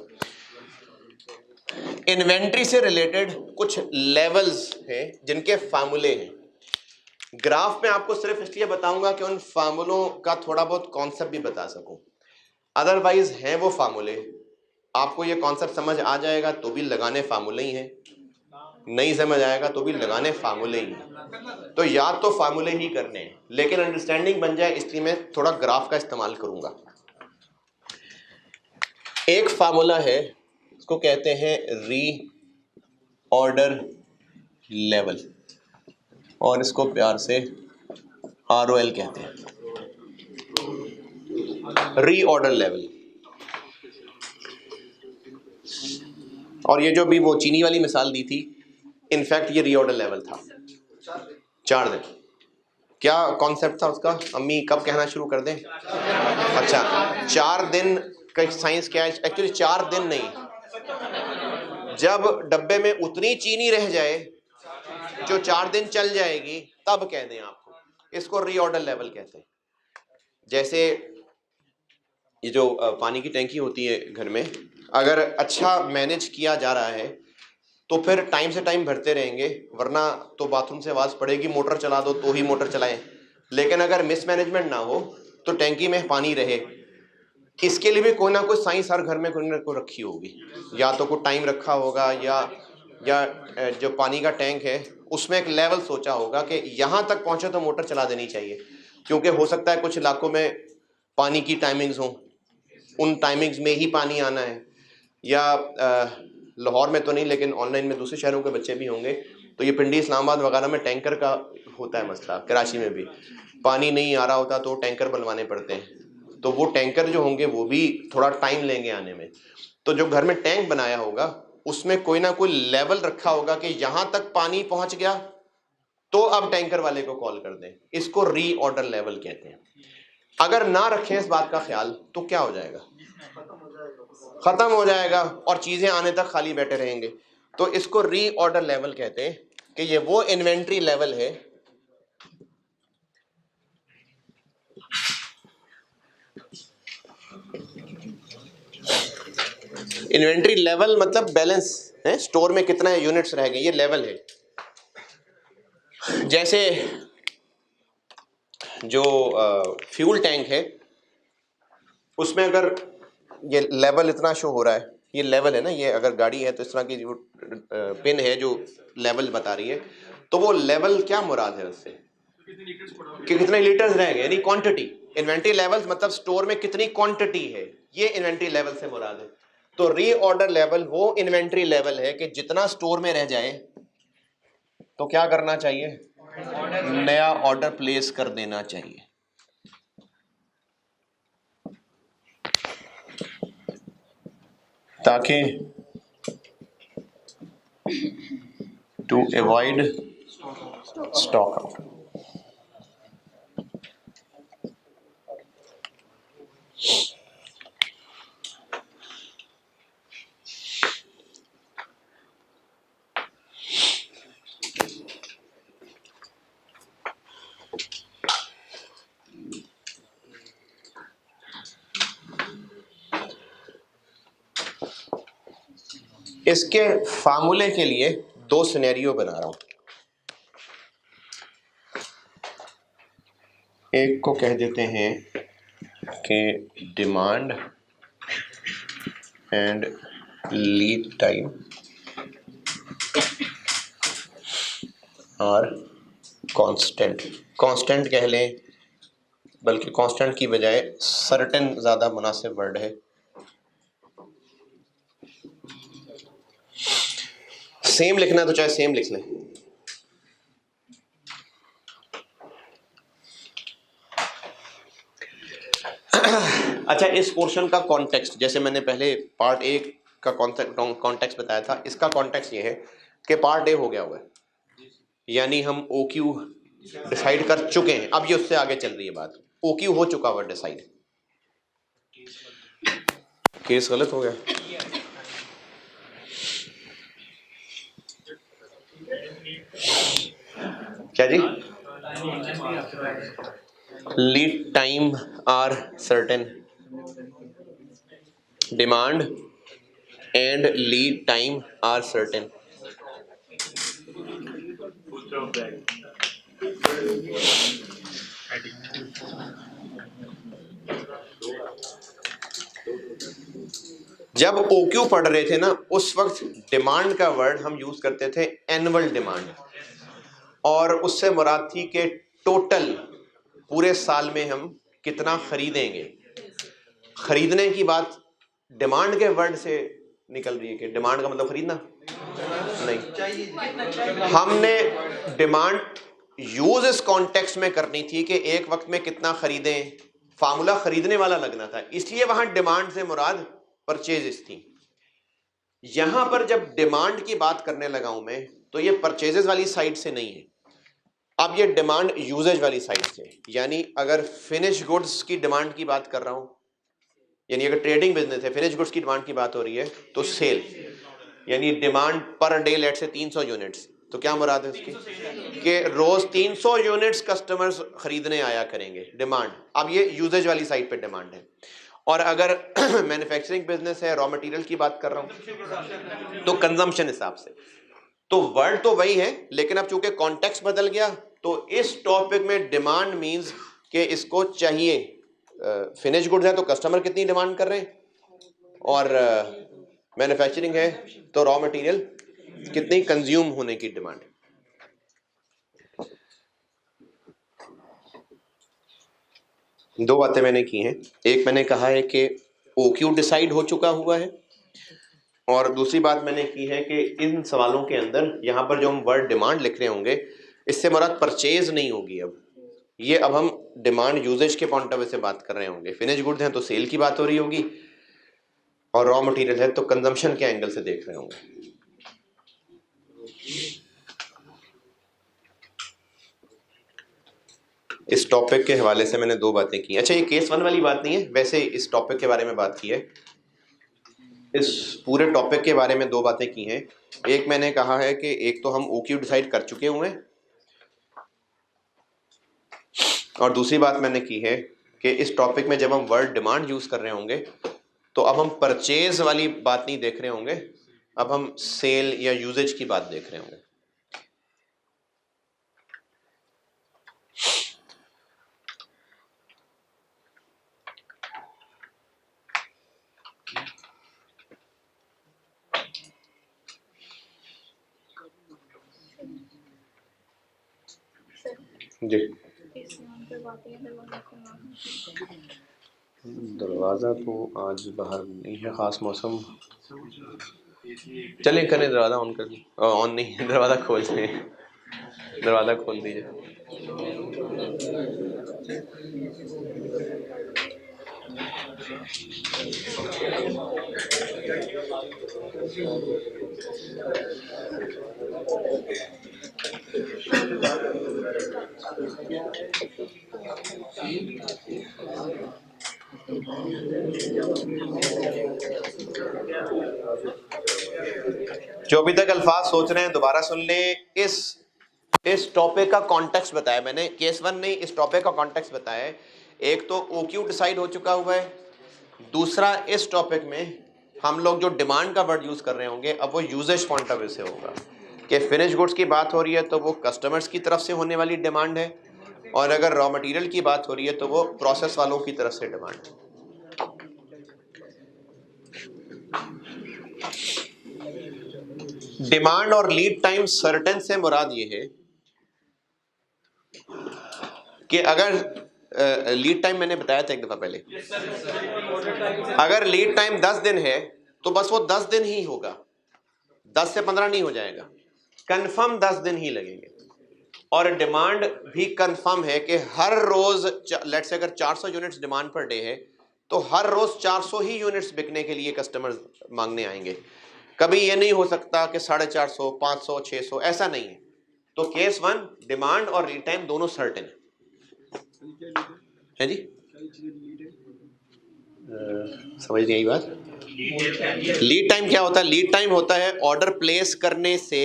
इन्वेंट्री से रिलेटेड कुछ लेवल्स हैं जिनके फार्मूले हैं। ग्राफ में आपको सिर्फ इसलिए बताऊंगा कि उन फार्मूलों का थोड़ा बहुत कॉन्सेप्ट भी बता सकूं। अदरवाइज हैं वो फार्मूले, आपको ये कॉन्सेप्ट समझ आ जाएगा तो भी लगाने फार्मूले ही हैं, नहीं समझ आएगा तो भी लगाने फार्मूले ही हैं। तो याद तो फार्मूले ही करने हैं, लेकिन अंडरस्टैंडिंग बन जाए इसलिए मैं थोड़ा ग्राफ का इस्तेमाल करूंगा। एक फार्मूला है, इसको कहते हैं रीऑर्डर लेवल, और इसको प्यार से ROL कहते हैं, रीऑर्डर लेवल। और ये जो भी वो चीनी वाली मिसाल दी थी, इनफैक्ट ये रीऑर्डर लेवल था। 4 दिन। क्या कॉन्सेप्ट था उसका? अम्मी कब कहना शुरू कर दें? अच्छा, 4 दिन का साइंस क्या है? एक्चुअली 4 दिन नहीं, जब डब्बे में उतनी चीनी रह जाए जो 4 दिन चल जाएगी तब कह दें आपको। इसको रीऑर्डर लेवल कहते हैं। जैसे ये जो पानी की टैंकी होती है घर में, अगर अच्छा मैनेज किया जा रहा है तो फिर टाइम से टाइम भरते रहेंगे, वरना तो बाथरूम से आवाज पड़ेगी मोटर चला दो तो ही मोटर चलाएं। लेकिन अगर मिसमैनेजमेंट ना हो तो टैंकी में पानी रहे, इसके लिए भी कोई ना कोई साइंस हर घर में कोई ना कोई रखी होगी, या तो कोई टाइम रखा होगा या जो पानी का टैंक है उसमें एक लेवल सोचा होगा कि यहाँ तक पहुँचे तो मोटर चला देनी चाहिए, क्योंकि हो सकता है कुछ इलाकों में पानी की टाइमिंग्स हों, उन टाइमिंग्स में ही पानी आना है, या लाहौर में तो नहीं लेकिन ऑनलाइन में दूसरे शहरों के बच्चे भी होंगे, तो ये पिंडी इस्लामाबाद वगैरह में टैंकर का होता है मसला, कराची में भी पानी नहीं आ रहा होता तो टैंकर बनवाने पड़ते हैं, तो वो टैंकर जो होंगे वो भी थोड़ा टाइम लेंगे आने में। तो जो घर में टैंक बनाया होगा उसमें कोई ना कोई लेवल रखा होगा कि यहाँ तक पानी पहुँच गया तो अब टैंकर वाले को कॉल कर दें, इसको रीऑर्डर लेवल कहते हैं। अगर ना रखें इस बात का ख्याल तो क्या हो जाएगा, खत्म हो जाएगा और चीजें आने तक खाली बैठे रहेंगे। तो इसको रीऑर्डर लेवल कहते हैं कि ये वो इन्वेंट्री लेवल है इन्वेंट्री लेवल मतलब बैलेंस है, स्टोर में कितना यूनिट्स रह गए, ये लेवल है। जैसे जो फ्यूल टैंक है उसमें अगर ये लेवल इतना शो हो रहा है, ये लेवल है ना, ये अगर गाड़ी है तो इस तरह की जो पिन है जो लेवल बता रही है, तो वो लेवल क्या मुराद है उससे कि कितने लीटर्स रह गए, यानी क्वांटिटी। इन्वेंट्री लेवल्स मतलब स्टोर में कितनी क्वांटिटी है, ये इन्वेंट्री लेवल से मुराद है। तो रीऑर्डर लेवल वो इन्वेंट्री लेवल है कि जितना स्टोर में रह जाए तो क्या करना चाहिए, नया ऑर्डर प्लेस कर देना चाहिए। ताकि टू अवॉइड स्टॉक आउट। इसके फार्मूले के लिए दो सिनेरियो बना रहा हूं। एक को कह देते हैं कि डिमांड एंड लीड टाइम और कांस्टेंट कह लें, बल्कि कांस्टेंट की बजाय सर्टेन ज़्यादा मुनासिब वर्ड है। सेम लिखना तो चाहे सेम लिख लें। अच्छा, इस पोर्शन का कॉन्टेक्स्ट, जैसे मैंने पहले पार्ट ए का कॉन्टेक्स्ट बताया था, इसका कॉन्टेक्स्ट ये है कि पार्ट ए हो गया हुआ है, यानी हम ओ क्यू डिसाइड कर चुके हैं। अब ये उससे आगे चल रही है बात, ओ क्यू हो चुका हुआ डिसाइड। केस गलत हो गया, क्या जी? Lead time are certain, demand and lead time are certain. जब OQ पढ़ रहे थे ना, उस वक्त डिमांड का वर्ड हम यूज करते थे एनुअल डिमांड, और उससे मुराद थी कि टोटल पूरे साल में हम कितना खरीदेंगे। खरीदने की बात डिमांड के वर्ड से निकल रही है कि डिमांड का मतलब खरीदना नहीं। हमने डिमांड यूज इस कॉन्टेक्स्ट में करनी थी कि एक वक्त में कितना खरीदें, फार्मूला खरीदने वाला लगना था, इसलिए वहां डिमांड से मुराद परचेजेस थी। यहां पर जब डिमांड की बात करने लगा हूं मैं, तो ये परचेजेस वाली साइड से नहीं है, अब ये डिमांड यूजेज वाली साइड से। यानी अगर फिनिश गुड्स की डिमांड की बात कर रहा हूं, यानी अगर ट्रेडिंग बिजनेस है, फिनिश गुड्स की डिमांड की बात हो रही है, तो सेल यानी डिमांड पर डे लेट से 300 यूनिट्स, तो क्या मुराद है उसकी कि रोज 300 यूनिट्स कस्टमर्स खरीदने आया करेंगे, डिमांड। अब ये यूजेज वाली साइड पे डिमांड है। और अगर मैन्युफैक्चरिंग बिजनेस है, रॉ मटेरियल की बात कर रहा हूं, तो कंजम्पशन हिसाब से। तो वर्ड तो वही है, लेकिन अब चूंकि कॉन्टेक्स्ट बदल गया, तो इस टॉपिक में डिमांड मींस कि इसको चाहिए, फिनिश गुड्स है तो कस्टमर कितनी डिमांड कर रहे हैं, और मैन्युफैक्चरिंग है तो रॉ मटेरियल कितनी कंज्यूम होने की डिमांड है। दो बातें मैंने की हैं, एक मैंने कहा है कि ओक्यू डिसाइड हो चुका हुआ है, और दूसरी बात मैंने की है कि इन सवालों के अंदर यहाँ पर जो हम वर्ड डिमांड लिख रहे होंगे इससे मुराद परचेज नहीं होगी। अब हम डिमांड यूजेज के पॉइंट ऑफ व्यू से बात कर रहे होंगे। फिनिश गुड्स हैं तो सेल की बात हो रही होगी, और रॉ मटेरियल है तो कंजम्पशन के एंगल से देख रहे होंगे। इस टॉपिक के हवाले से मैंने दो बातें की। अच्छा, ये केस 1 वाली बात नहीं है, वैसे इस टॉपिक के बारे में बात की है। इस पूरे टॉपिक के बारे में दो बातें की हैं। एक मैंने कहा है कि एक तो हम ओक्यू डिसाइड कर चुके हुए हैं, और दूसरी बात मैंने की है कि इस टॉपिक में जब हम वर्ड डिमांड यूज कर रहे होंगे तो अब हम परचेज वाली बात नहीं देख रहे होंगे, अब हम सेल या यूजेज की बात देख रहे होंगे। जी, दरवाज़ा तो आज बाहर नहीं है, ख़ास मौसम। चलें करें, दरवाज़ा ऑन कर दी, ऑन नहीं है, दरवाज़ा खोल दें, दरवाज़ा खोल दीजिए। जो अभी तक अल्फाज सोच रहे हैं दोबारा सुन लें। इस टॉपिक का कॉन्टेक्स्ट बताया मैंने, केस 1 नहीं, इस टॉपिक का कॉन्टेक्स्ट बताया है। एक तो ओक्यू डिसाइड हो चुका हुआ है, दूसरा इस टॉपिक में हम लोग जो डिमांड का वर्ड यूज कर रहे होंगे अब वो यूजेज पॉइंट ऑफ व्यू से होगा कि फिनिश गुड्स की बात हो रही है तो वो कस्टमर्स की तरफ से होने वाली डिमांड है, और अगर रॉ मटेरियल की बात हो रही है तो वो प्रोसेस वालों की तरफ से डिमांड है। डिमांड और लीड टाइम सर्टेन से मुराद ये है कि अगर लीड टाइम मैंने बताया था एक दफा पहले, अगर लीड टाइम 10 दिन है तो बस वो 10 दिन ही होगा, 10 से 15 नहीं हो जाएगा, कंफर्म 10 दिन ही लगेंगे। और डिमांड भी कंफर्म है कि हर रोज लेट्स से अगर 400 यूनिट्स डिमांड पर डे है तो हर रोज 400 ही यूनिट्स बिकने के लिए कस्टमर्स मांगने आएंगे। कभी ये नहीं हो सकता कि 450, 500, 600, ऐसा नहीं है। तो केस 1 डिमांड और लीड टाइम दोनों सर्टेन है जी। समझ नहीं आई बात। लीड टाइम क्या होता है? लीड टाइम होता है ऑर्डर प्लेस करने से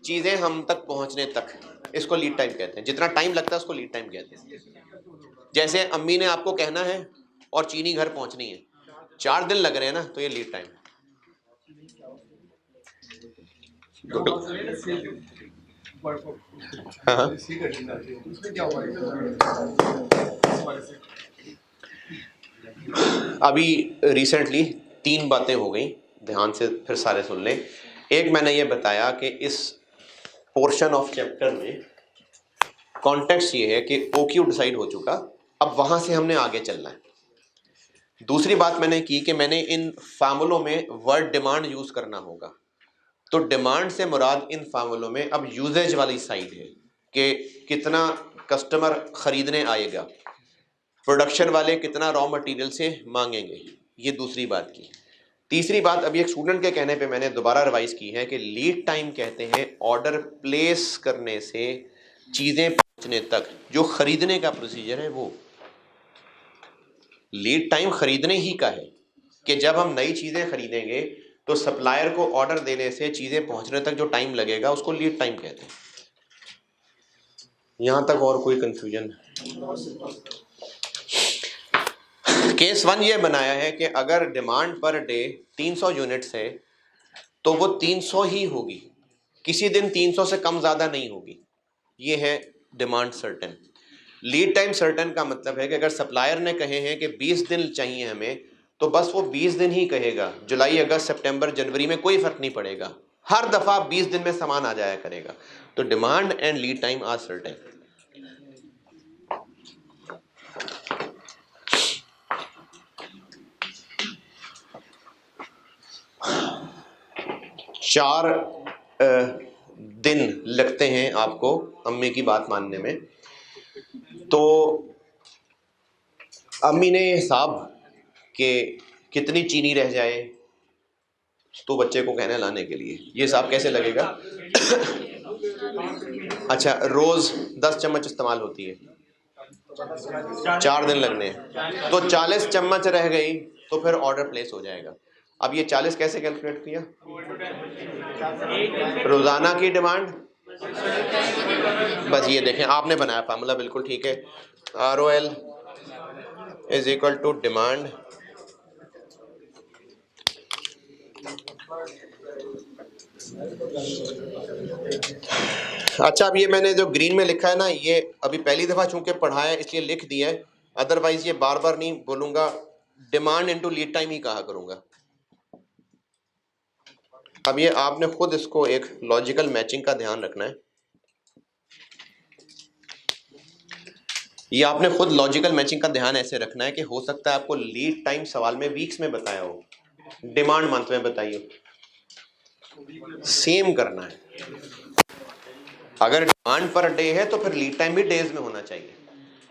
चीजें हम तक पहुंचने तक, इसको लीड टाइम कहते हैं। जितना टाइम लगता है उसको लीड टाइम कहते हैं। जैसे अम्मी ने आपको कहना है और चीनी घर पहुंचनी है, 4 दिन लग रहे हैं ना, तो ये लीड टाइम है। हाँ। अभी रिसेंटली 3 बातें हो गई, ध्यान से फिर सारे सुन लें। एक, मैंने ये बताया कि इस पोर्शन ऑफ चैप्टर में कॉन्टेक्स्ट ये है कि ओक्यू डिसाइड हो चुका, अब वहां से हमने आगे चलना है। दूसरी बात मैंने की कि मैंने इन फार्मूलों में वर्ड डिमांड यूज करना होगा, तो डिमांड से मुराद इन फार्मूलों में अब यूजेज वाली साइड है कि कितना कस्टमर खरीदने आएगा, प्रोडक्शन वाले कितना रॉ मटेरियल से मांगेंगे, ये दूसरी बात की। तीसरी बात अभी एक स्टूडेंट के कहने पे मैंने दोबारा रिवाइज की है कि लीड टाइम कहते हैं ऑर्डर प्लेस करने से चीजें पहुंचने तक जो खरीदने का प्रोसीजर है, वो लीड टाइम खरीदने ही का है कि जब हम नई चीजें खरीदेंगे तो सप्लायर को ऑर्डर देने से चीजें पहुंचने तक जो टाइम लगेगा उसको लीड टाइम कहते हैं। यहां तक और कोई कंफ्यूजन? केस 1 ये बनाया है कि अगर डिमांड पर डे 300 यूनिट्स है तो वो 300 ही होगी, किसी दिन 300 से कम ज्यादा नहीं होगी, ये है demand certain. Lead time certain का मतलब है कि अगर सप्लायर ने कहे हैं कि 20 दिन चाहिए हमें, तो बस वो 20 दिन ही कहेगा। जुलाई, अगस्त, सितंबर, जनवरी में कोई फर्क नहीं पड़ेगा, हर दफा 20 दिन में सामान आ जाया करेगा। तो demand and lead time are certain. चार दिन लगते हैं आपको अम्मी की बात मानने में। तो अम्मी ने हिसाब कि कितनी चीनी रह जाए तो बच्चे को कहना लाने के लिए, ये हिसाब कैसे लगेगा? अच्छा, रोज 10 चम्मच इस्तेमाल होती है, 4 दिन लगने हैं, तो 40 चम्मच रह गई तो फिर ऑर्डर प्लेस हो जाएगा। अब ये 40 कैसे कैलकुलेट किया? रोजाना की डिमांड, बस ये देखें आपने बनाया फार्मूला, बिल्कुल ठीक है। ROL is equal to demand अच्छा, अब ये मैंने जो ग्रीन में लिखा है ना, ये अभी पहली दफा चूंकि पढ़ा है इसलिए लिख दिया है, अदरवाइज ये बार बार नहीं बोलूंगा, डिमांड इनटू लीड टाइम ही कहा करूंगा। अब ये आपने खुद इसको एक लॉजिकल मैचिंग का ध्यान रखना है। ये आपने खुद लॉजिकल मैचिंग का ध्यान ऐसे रखना है कि हो सकता है आपको लीड टाइम सवाल में वीक्स में बताया हो, डिमांड मंथ में बताइए, सेम करना है। अगर डिमांड पर डे है तो फिर लीड टाइम भी डेज में होना चाहिए,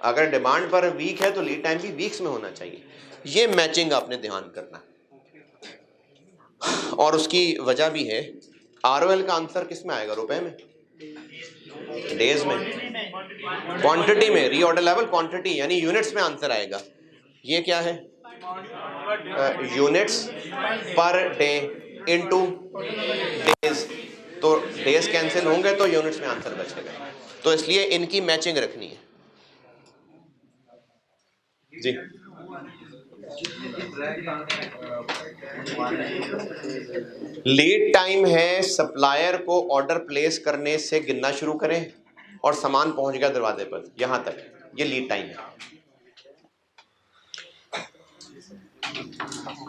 अगर डिमांड पर वीक है तो लीड टाइम भी वीक्स में होना चाहिए। ये मैचिंग आपने ध्यान करना है। और उसकी वजह भी है, ROL का आंसर किस में आएगा? रुपए में, डेज में, क्वांटिटी में, रीऑर्डर लेवल क्वांटिटी यानी यूनिट्स में आंसर आएगा। ये क्या है? Units per day into days, तो डेज कैंसिल होंगे तो यूनिट्स में आंसर बचेगा, तो इसलिए इनकी मैचिंग रखनी है जी। लीड टाइम है सप्लायर को ऑर्डर प्लेस करने से गिनना शुरू करें और सामान पहुंच गया दरवाजे पर, यहां तक, ये लीड टाइम है।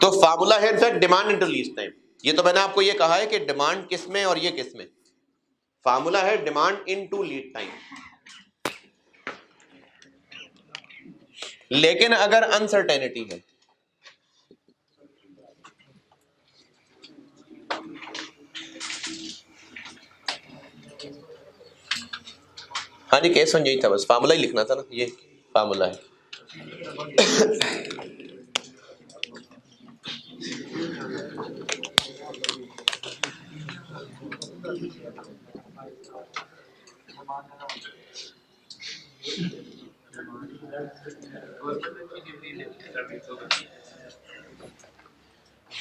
तो फार्मूला है the demand into lead time. ये तो मैंने आपको ये कहा है कि डिमांड किस में और ये किस में, फार्मूला है डिमांड इनटू लीड टाइम। लेकिन अगर अनसर्टेनिटी है, हाँ जी, केस यही था, बस फार्मूला ही लिखना था ना, ये फार्मूला है।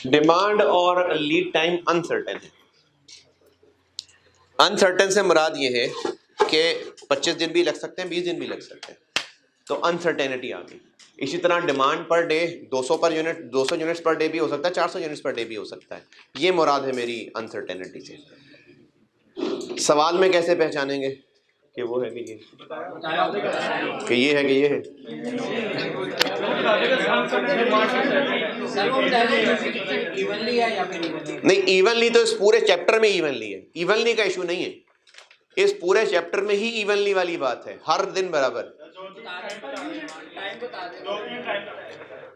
डिमांड और लीड टाइम अनसर्टेन है। अनसर्टेन से मुराद ये है कि 25 दिन भी लग सकते हैं, 20 दिन भी लग सकते हैं, तो अनसर्टेनिटी आ गई। इसी तरह demand per day 200 per unit, 200 units per day भी हो सकता है, 400 यूनिट्स पर डे भी हो सकता है। ये मुराद है मेरी अनसर्टेनिटी से। सवाल में कैसे पहचानेंगे कि वो है कि ये है कि ये है? नहीं, इवनली तो इस पूरे चैप्टर में इवनली है, इवनली का इशू नहीं है, इस पूरे चैप्टर में ही इवनली वाली बात है, हर दिन बराबर।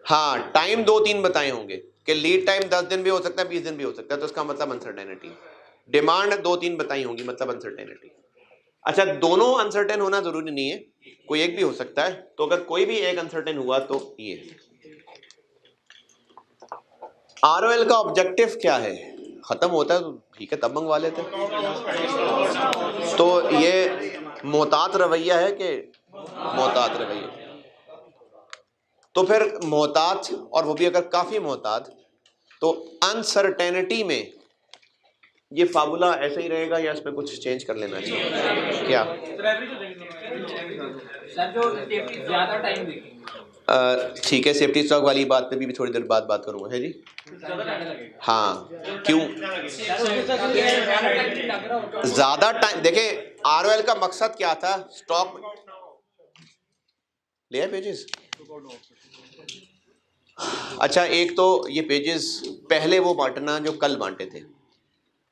हाँ, टाइम 2-3 बताए होंगे कि लीड टाइम 10 दिन भी हो सकता है, 20 दिन भी हो सकता है, तो इसका मतलब अनसर्टेनिटी। डिमांड 2-3 बताई होंगी, मतलब अनसर्टेनिटी। अच्छा, दोनों अनसर्टेन होना जरूरी नहीं है, कोई एक भी हो सकता है, तो अगर कोई भी एक अनसर्टेन हुआ तो ये। ROL का ऑब्जेक्टिव क्या है? खत्म होता है तो ठीक है, तब मंगवा लेते हैं। तो ये मोहतात रवैया है कि मोहतात रवैया? तो फिर मोहतात, और वो भी अगर काफी मोहतात, तो अनसर्टेनिटी में ये फार्मूला ऐसे ही रहेगा या इसमें कुछ चेंज कर लेना चाहिए? क्या ठीक है, सेफ्टी स्टॉक वाली बात पे भी थोड़ी देर बाद बात करूंगा, है जी। हाँ, क्यों ज्यादा टाइम? देखें, ROL का मकसद क्या था? स्टॉक ले आए पेजेस? अच्छा, एक तो ये पेजेस पहले वो बांटना जो कल बांटे थे।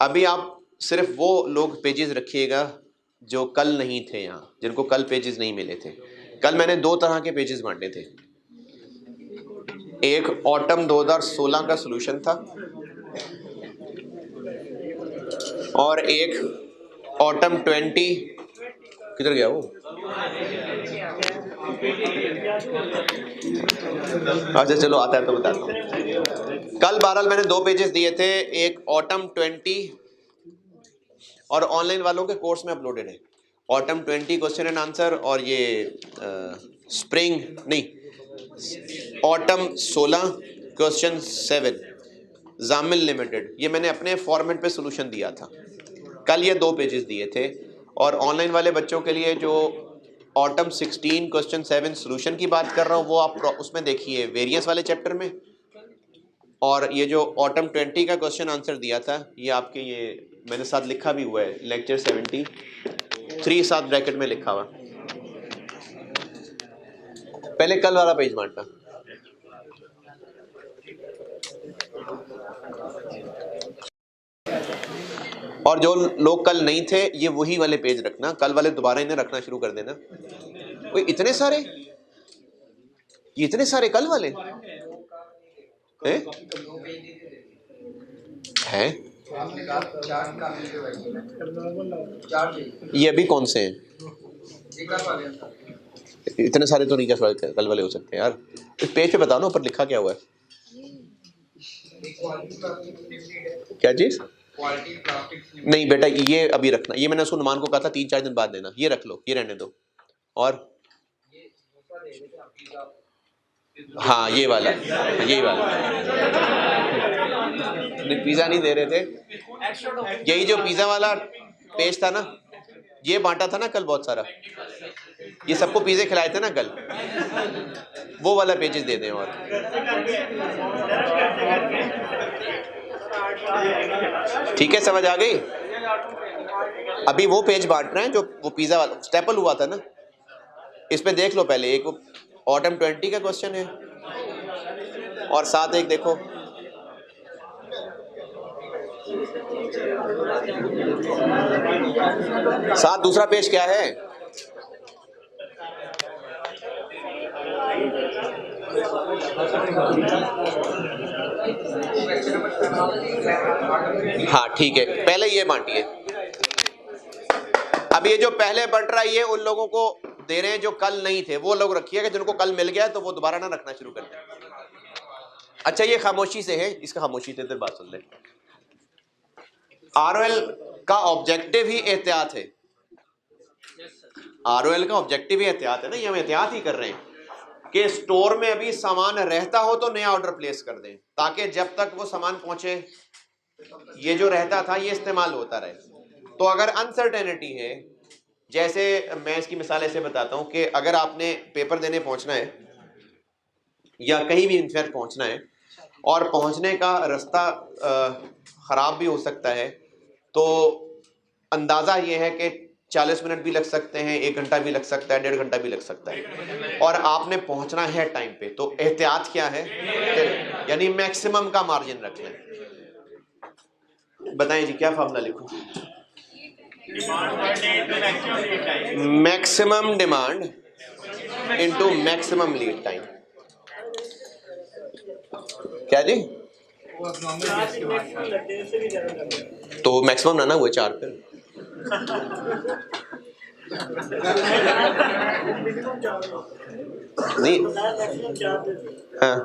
अभी आप सिर्फ वो लोग पेजेस रखिएगा जो कल नहीं थे यहाँ, जिनको कल पेजेस नहीं मिले थे। कल मैंने 2 तरह के पेजेस बांटे थे। एक ऑटम 2016 का सॉल्यूशन था और एक ऑटम 20, किधर गया वो? अच्छा चलो, आता है तो बताता हूँ। कल बहरहाल मैंने 2 पेजेस दिए थे, एक ऑटम 20 और ऑनलाइन वालों के कोर्स में अपलोडेड है। ऑटम 20 क्वेश्चन एंड आंसर और ये स्प्रिंग नहीं, ऑटम 16 क्वेश्चन 7 जामिल लिमिटेड, ये मैंने अपने फॉर्मेट पे सोल्यूशन दिया था। कल ये 2 पेजेस दिए थे। और ऑनलाइन वाले बच्चों के लिए जो ऑटम 16 क्वेश्चन 7 सोल्यूशन की बात कर रहा हूँ, वो आप उसमें देखिए वेरिएंस वाले चैप्टर में। और ये जो ऑटम 20 का क्वेश्चन आंसर दिया था, ये आपके ये मैंने साथ लिखा भी हुआ है, लेक्चर 73 साथ ब्रैकेट में लिखा हुआ। पहले कल वाला पेज बांटना। और जो लोग कल नहीं थे, ये वही वाले पेज रखना, कल वाले दोबारा इन्हें रखना शुरू कर देना। ओए इतने सारे, ये इतने सारे कल वाले हैं? ये अभी कौन से हैं? इतने सारे तो नहीं कल वाले हो सकते हैं यार। इस पेज पे बताओ ना, ऊपर लिखा क्या हुआ है? क्या चीज? नहीं बेटा, ये अभी रखना। ये मैंने उसको नुमान को कहा था 3-4 दिन बाद देना। ये रख लो, ये रहने दो। और हाँ ये वाला, यही वाला। पिज्जा नहीं दे रहे थे, यही जो पिज्जा वाला पेज था ना, ये बांटा था ना कल बहुत सारा, ये सबको पिज्जे खिलाए थे ना कल, वो वाला पेजेस दे दें। और ठीक है, समझ आ गई? अभी वो पेज बांट रहे हैं जो वो पिज्जा वाला स्टेपल हुआ था ना, इसमें देख लो पहले। एक ऑटम 20 का क्वेश्चन है और साथ एक देखो साथ दूसरा पेज क्या है? हाँ ठीक है, पहले ये बांटिए। अब ये जो पहले बंट रहा है, ये उन लोगों को दे रहे हैं जो कल नहीं थे। वो लोग रखिएगा जिनको कल मिल गया तो वो दोबारा ना रखना शुरू कर दें। अच्छा, ये खामोशी से है, इसका खामोशी से इधर बात सुन ले। आरओएल का ऑब्जेक्टिव ही एहतियात है। आरओएल का ऑब्जेक्टिव ही एहतियात है ना, ये हम एहतियात ही कर रहे हैं कि स्टोर में अभी सामान रहता हो तो नया ऑर्डर प्लेस कर दें, ताकि जब तक वो सामान पहुंचे ये जो रहता था ये इस्तेमाल होता रहे। तो अगर अनसर्टेनिटी है, जैसे मैं इसकी मिसाल ऐसे बताता हूं कि अगर आपने पेपर देने पहुंचना है या कहीं भी इनफैक्ट पहुंचना है और पहुंचने का रास्ता खराब भी हो सकता है, तो अंदाजा ये है कि 40 मिनट भी लग सकते हैं, 1 घंटा भी लग सकता है, 1.5 घंटा भी लग सकता है, और आपने पहुंचना है टाइम पे। तो एहतियात क्या है? यानी मैक्सिमम का मार्जिन रख लें। बताएं जी, क्या फार्मूला लिखूं? Maximum demand into maximum lead time. क्या जी? तो मैक्सिमम ना हुआ 4 पे। नहीं हाँ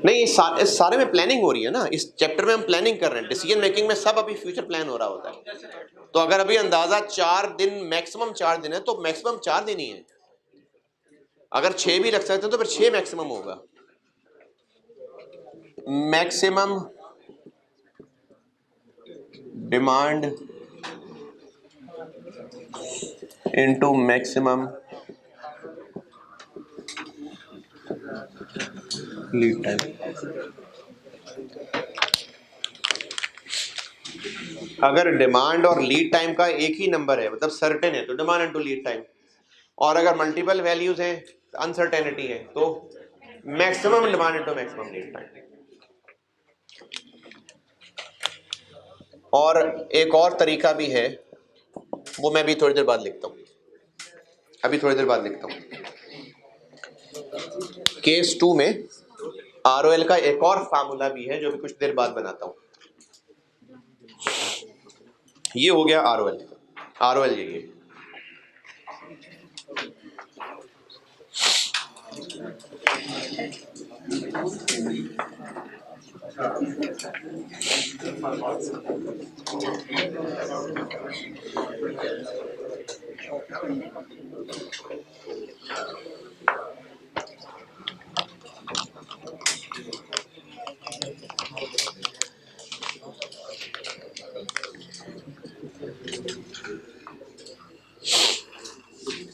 नहीं, सारे में प्लानिंग हो रही है ना। इस चैप्टर में हम प्लानिंग कर रहे हैं, डिसीजन मेकिंग में सब अभी फ्यूचर प्लान हो रहा होता है। तो अगर अभी अंदाजा 4 दिन, मैक्सिमम 4 दिन है तो मैक्सिमम 4 दिन ही है। अगर 6 भी लग सकते हैं तो फिर 6 मैक्सिमम होगा। Maximum demand into maximum lead time. अगर डिमांड और लीड टाइम का एक ही नंबर है, मतलब सर्टेन है, तो डिमांड इनटू लीड टाइम, और अगर मल्टीपल वैल्यूज हैं, अनसर्टेनिटी है, तो maximum demand into maximum lead time. और एक और तरीका भी है, वो मैं भी थोड़ी देर बाद लिखता हूँ, अभी थोड़ी देर बाद लिखता हूँ। केस 2 में आरओएल का एक और फार्मूला भी है जो भी कुछ देर बाद बनाता हूँ। ये हो गया आरओएल। आरओएल ये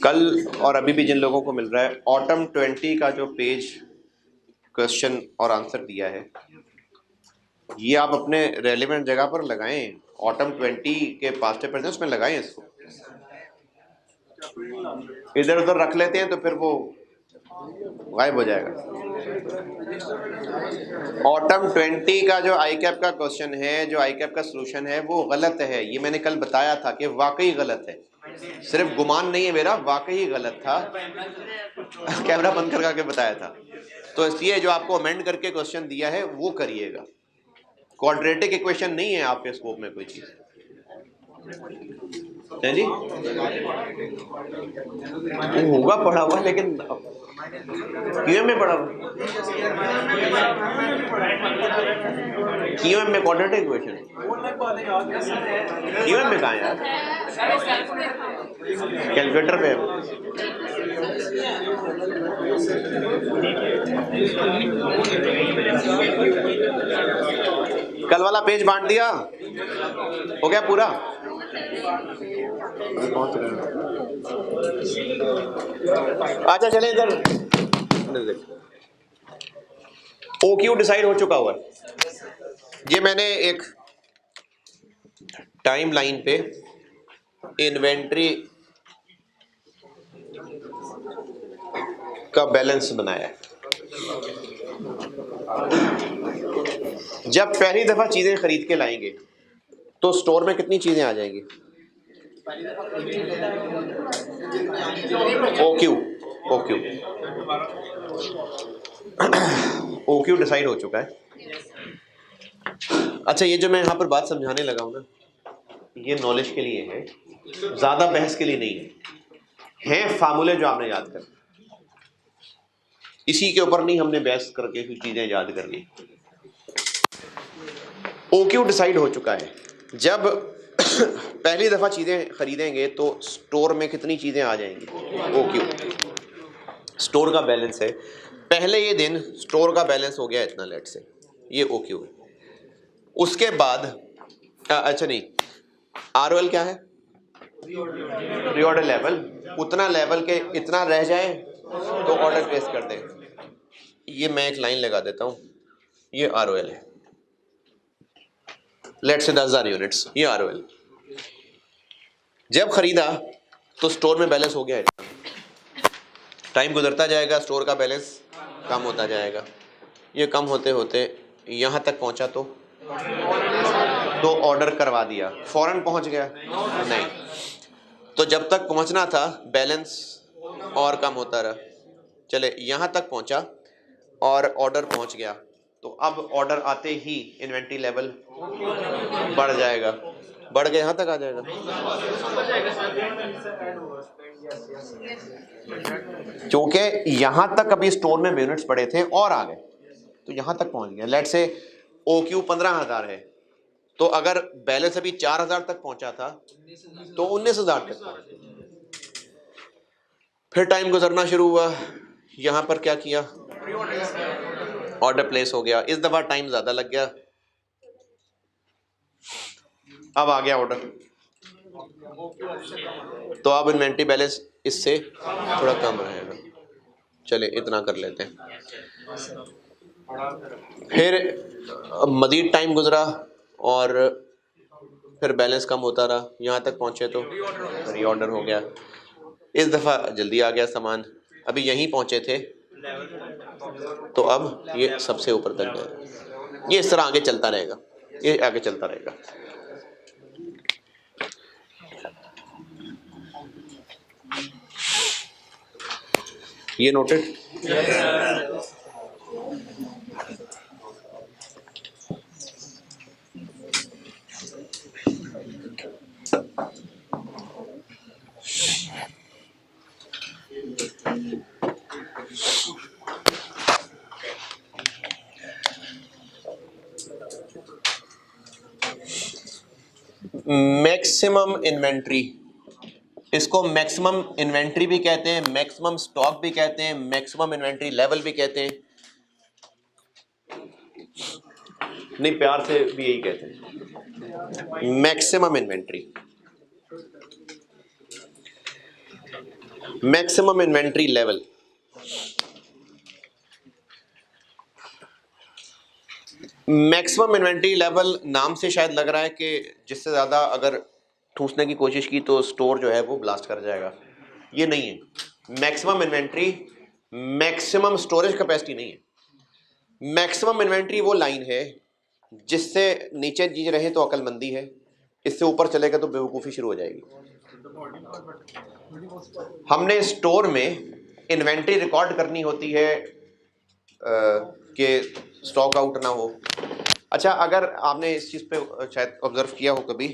कल और अभी भी जिन लोगों को मिल रहा है, ऑटम 20 का जो पेज क्वेश्चन और आंसर दिया है, ये आप अपने रेलिवेंट जगह पर लगाएं। ऑटम 20 के पास्ट प्रेजेंट उसमें लगाएं इसको। इधर उधर रख लेते हैं तो फिर वो गायब हो जाएगा। ऑटम 20 का जो आई कैप का क्वेश्चन है, जो आई कैप का सोल्यूशन है, वो गलत है। ये मैंने कल बताया था कि वाकई गलत है, सिर्फ गुमान नहीं है मेरा, वाकई गलत था। कैमरा बंद करके बताया था। तो इसलिए जो आपको अमेंड करके क्वेश्चन दिया है वो करिएगा। क्वाड्रेटिक इक्वेशन नहीं है आपके स्कोप में कोई चीज है जी, होगा पढ़ा हुआ, लेकिन क्यूएम में पढ़ा हुआ, क्यूएम में क्वाड्रेटिक इक्वेशन, क्यूएम में कहाँ है यार, कैलकुलेटर पे है। कल वाला पेज बांट दिया, हो गया पूरा। अच्छा चले इधर, OQ डिसाइड हो चुका हुआ। ये मैंने एक टाइम लाइन पे इन्वेंट्री का बैलेंस बनाया है। जब पहली दफा चीजें खरीद के लाएंगे तो स्टोर में कितनी चीजें आ जाएंगी? OQ डिसाइड हो चुका है। अच्छा, ये जो मैं यहाँ पर बात समझाने लगा हूँ ना, ये नॉलेज के लिए है, ज्यादा बहस के लिए नहीं है फार्मूले जो आपने याद कर, इसी के ऊपर नहीं हमने बहस करके कुछ चीजें याद कर ली। OQ डिसाइड हो चुका है। जब पहली दफा चीजें खरीदेंगे तो स्टोर में कितनी चीजें आ जाएंगी? OQ स्टोर का बैलेंस है। पहले ये दिन स्टोर का बैलेंस हो गया इतना, लेट से, ये OQ है। उसके बाद अच्छा नहीं, ROL क्या है? Reorder level. उतना लेवल के इतना रह जाए तो ऑर्डर प्लेस कर दे। ये मैं एक लाइन लगा देता हूं, ये ROL है, लेट से 10,000 यूनिट्स, ये ROL। जब खरीदा तो स्टोर में बैलेंस हो गया इतना, टाइम गुजरता जाएगा, स्टोर का बैलेंस कम होता जाएगा। ये कम होते होते यहां तक पहुंचा तो ऑर्डर करवा दिया, फौरन पहुंच गया? नहीं। तो जब तक पहुंचना था बैलेंस और कम होता रहा। चले यहां तक पहुंचा और ऑर्डर पहुंच गया, तो अब ऑर्डर आते ही इन्वेंट्री लेवल बढ़ जाएगा, बढ़ के यहां तक आ जाएगा। क्योंकि यहां तक अभी स्टोर में यूनिट्स पड़े थे और आ गए तो यहां तक पहुंच गया। लेट से OQ 15,000 है, तो अगर बैलेंस अभी 4,000 तक पहुंचा था तो 19,000 तक पहुंच गया। फिर टाइम गुजरना शुरू हुआ, यहां पर क्या किया, ऑर्डर प्लेस हो गया। इस दफा टाइम ज्यादा लग गया, अब आ गया ऑर्डर, तो अब इन्वेंट्री बैलेंस इससे थोड़ा कम रहेगा। चले इतना कर लेते हैं। फिर मजीद टाइम गुजरा और फिर बैलेंस कम होता रहा, यहाँ तक पहुँचे तो रीऑर्डर हो गया। इस दफ़ा जल्दी आ गया सामान, अभी यहीं पहुँचे थे तो अब ये सबसे ऊपर तक गया। ये इस तरह आगे चलता रहेगा, ये आगे चलता रहेगा। ये नोटेड? मैक्सिमम इन्वेंट्री, इसको मैक्सिमम इन्वेंट्री भी कहते हैं, मैक्सिमम स्टॉक भी कहते हैं, मैक्सिमम इन्वेंट्री लेवल भी कहते हैं। नहीं, प्यार से भी यही कहते हैं, maximum inventory. Maximum inventory level, maximum inventory level नाम से शायद लग रहा है कि जिससे ज़्यादा अगर ठूसने की कोशिश की तो स्टोर जो है वो ब्लास्ट कर जाएगा। ये नहीं है। Maximum inventory maximum storage capacity नहीं है। मैक्सिमम इन्वेंट्री वो लाइन है जिससे नीचे चीज रहे तो अक्लमंदी है, इससे ऊपर चलेगा तो बेवकूफ़ी शुरू हो जाएगी। हमने स्टोर में इन्वेंट्री रिकॉर्ड करनी होती है कि स्टॉक आउट ना हो। अच्छा, अगर आपने इस चीज़ पे शायद ऑब्जर्व किया हो कभी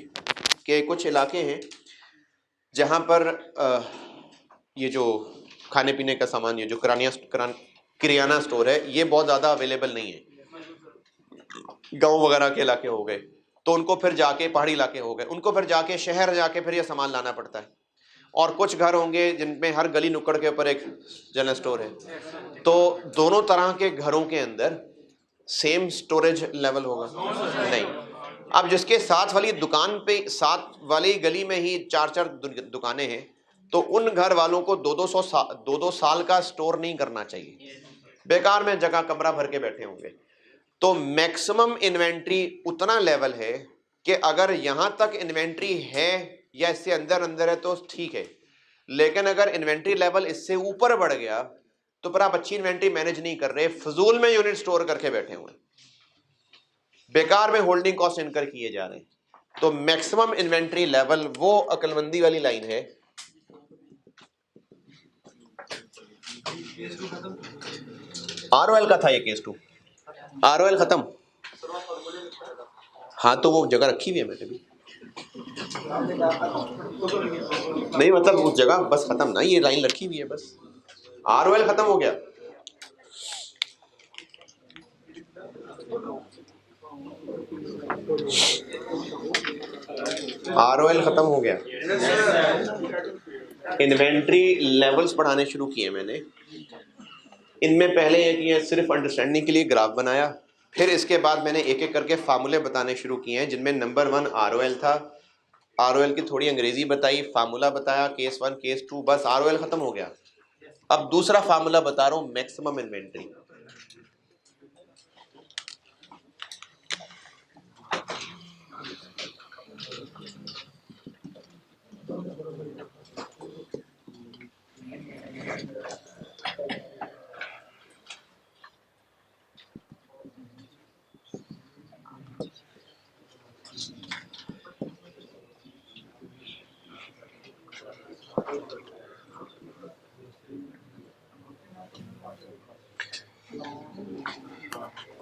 कि कुछ इलाके हैं जहाँ पर ये जो खाने पीने का सामान, ये जो किराना स्टोर है, ये बहुत ज़्यादा अवेलेबल नहीं है। गांव वगैरह के इलाके हो गए तो उनको फिर जाके, पहाड़ी इलाके हो गए, उनको फिर जाके शहर जाके फिर ये सामान लाना पड़ता है। और कुछ घर होंगे जिनमें हर गली नुक्कड़ के ऊपर एक जनरल स्टोर है, तो दोनों तरह के घरों के अंदर सेम स्टोरेज लेवल होगा नहीं। अब जिसके साथ वाली दुकान पे, साथ वाली गली में ही 4-4 दुकानें हैं, तो उन घर वालों को 2-2 साल का स्टोर नहीं करना चाहिए, बेकार में जगह कमरा भर के बैठे होंगे। तो मैक्सिमम इन्वेंट्री उतना लेवल है कि अगर यहां तक इन्वेंट्री है या इससे अंदर अंदर है तो ठीक है, लेकिन अगर इन्वेंट्री लेवल इससे ऊपर बढ़ गया तो फिर आप अच्छी इन्वेंट्री मैनेज नहीं कर रहे, फजूल में यूनिट स्टोर करके बैठे हुए, बेकार में होल्डिंग कॉस्ट इनकर किए जा रहे हैं। तो मैक्सिमम इन्वेंट्री लेवल वो अक्लमंदी वाली लाइन है। आरओएल का था ये केस 2, आरओएल खत्म। हाँ, तो वो जगह रखी हुई है मैंने भी, नहीं मतलब उस जगह बस खत्म ना, ये लाइन रखी हुई है बस। आरओएल खत्म हो गया। आरओएल खत्म हो गया। इन्वेंट्री लेवल्स बढ़ाने शुरू किए मैंने। इनमें पहले ये किए, सिर्फ अंडरस्टैंडिंग के लिए ग्राफ बनाया, फिर इसके बाद मैंने एक एक करके फार्मूले बताने शुरू किए हैं, जिनमें नंबर 1 आरओएल था। आरओएल की थोड़ी अंग्रेजी बताई, फार्मूला बताया, केस 1 केस 2, बस आरओएल खत्म हो गया। अब दूसरा फार्मूला बता रहा हूं, मैक्सिमम इन्वेंट्री।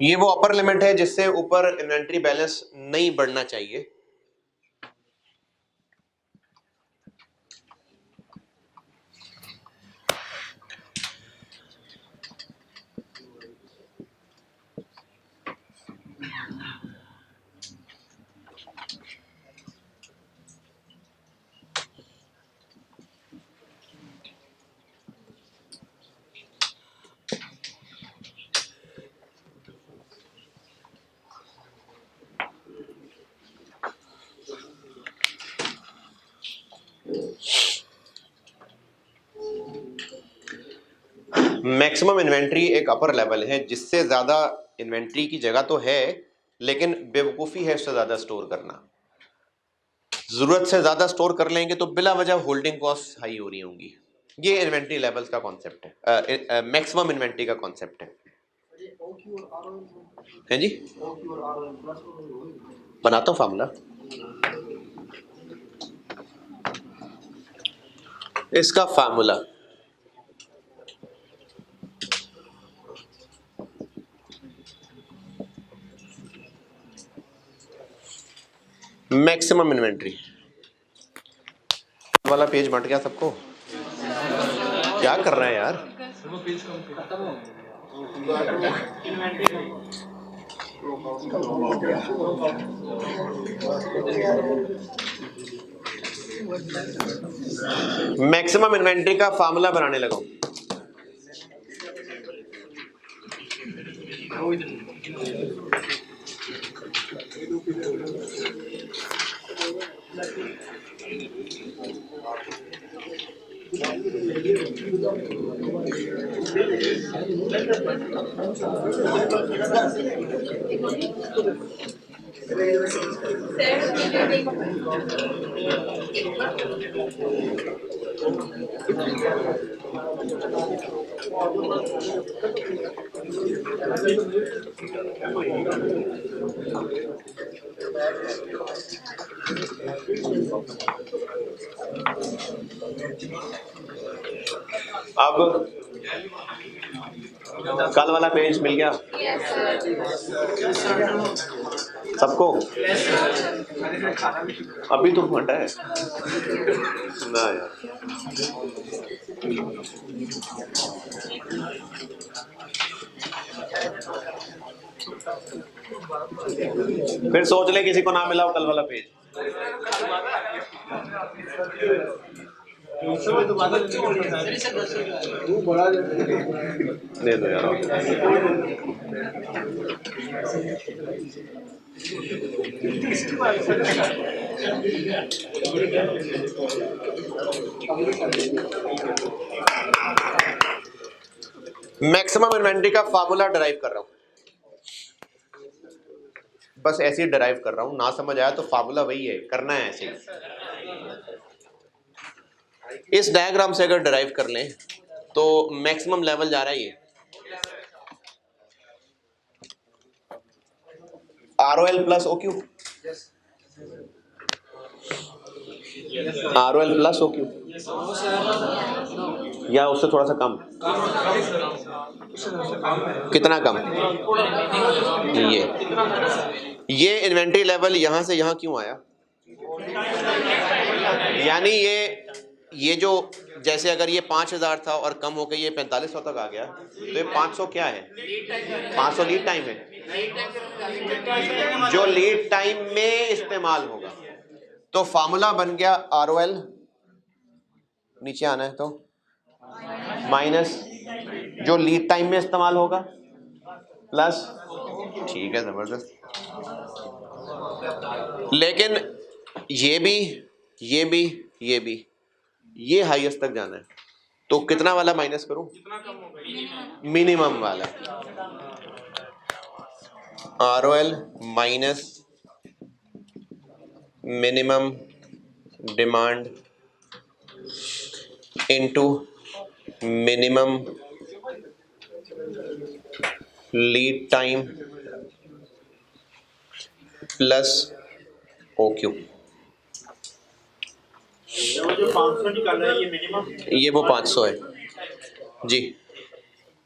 ये वो अपर लिमिट है जिससे ऊपर इन्वेंट्री बैलेंस नहीं बढ़ना चाहिए। मैक्सिमम इन्वेंट्री एक अपर लेवल है जिससे ज़्यादा इन्वेंट्री की जगह तो है, लेकिन बेवकूफ़ी है उससे ज़्यादा स्टोर करना। जरूरत से ज्यादा स्टोर कर लेंगे तो बिला वजह होल्डिंग कॉस्ट हाई हो रही होंगी। ये इन्वेंट्री लेवल्स का कॉन्सेप्ट है, मैक्सिमम इन्वेंट्री का कॉन्सेप्ट है जी। बनाता हूँ फार्मूला इसका। फार्मूला मैक्सिमम इन्वेंट्री वाला पेज बंट गया सबको। क्या कर रहे हैं यार? मैक्सिमम इन्वेंट्री का फार्मूला बनाने लगा। अब कल वाला पेज मिल गया सबको? अभी तो घंटा है ना यार। फिर सोच ले किसी को ना मिला हो कल वाला पेज। दे दो यार। मैक्सिमम इन्वेंट्री का फार्मूला डिराइव कर रहा हूं, बस ऐसे ही डिराइव कर रहा हूं। ना समझ आया तो फार्मूला वही है, करना है ऐसे ही। इस डायग्राम से अगर डिराइव कर लें तो मैक्सिमम लेवल जा रहा है ये ROL plus OQ, ROL plus OQ या उससे थोड़ा सा कम। कितना कम? ये इन्वेंट्री लेवल यहां से यहां क्यों आया? यानी ये जो जैसे अगर ये 5000 था और कम होकर ये 4500 तक आ गया तो ये 500 क्या है? 500 लीड टाइम है, जो लीड टाइम में इस्तेमाल होगा। तो फार्मूला बन गया ROL, नीचे आना है तो माइनस जो लीड टाइम में इस्तेमाल होगा प्लस, ठीक है जबरदस्त। लेकिन ये भी ये हाईएस्ट तक जाना है तो कितना वाला माइनस करूं? मिनिमम वाला। ROL minus minimum demand into minimum lead time plus OQ। जो 500 निकाल रहा है ये मिनिमम, ये वो 500 है जी,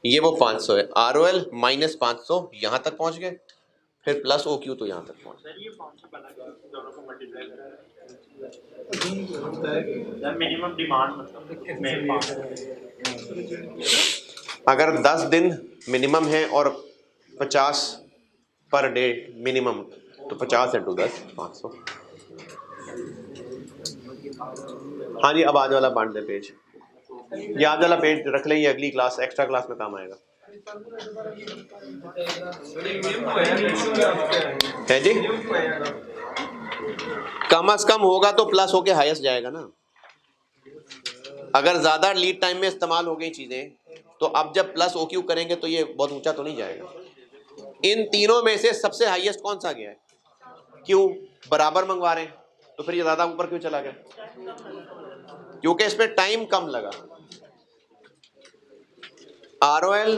ये वो 500 है। ROL माइनस 500 यहाँ तक पहुँच गए, फिर प्लस OQ तो यहाँ तक पहुँच गए। ये 500 बना के दोनों को मल्टीप्लाई करें, मिनिमम डिमांड मतलब मेरे पास। अगर 10 दिन मिनिमम है और 50 पर डे मिनिमम तो 50 × 10 500। हाँ जी, अब आज वाला बांट दे पेज। ये आज वाला पेज रख ले, ये अगली क्लास एक्स्ट्रा क्लास में काम आएगा। है जी, कम से कम होगा तो प्लस होके हाईएस्ट जाएगा ना। अगर ज्यादा लीड टाइम में इस्तेमाल हो गई चीजें तो अब जब प्लस OQ करेंगे तो ये बहुत ऊंचा तो नहीं जाएगा। इन तीनों में से सबसे हाईएस्ट कौन सा गया है? क्यों? बराबर मंगवा रहे हैं तो फिर ये ज्यादा ऊपर क्यों चला गया? क्योंकि इसमें टाइम कम लगा। ROL,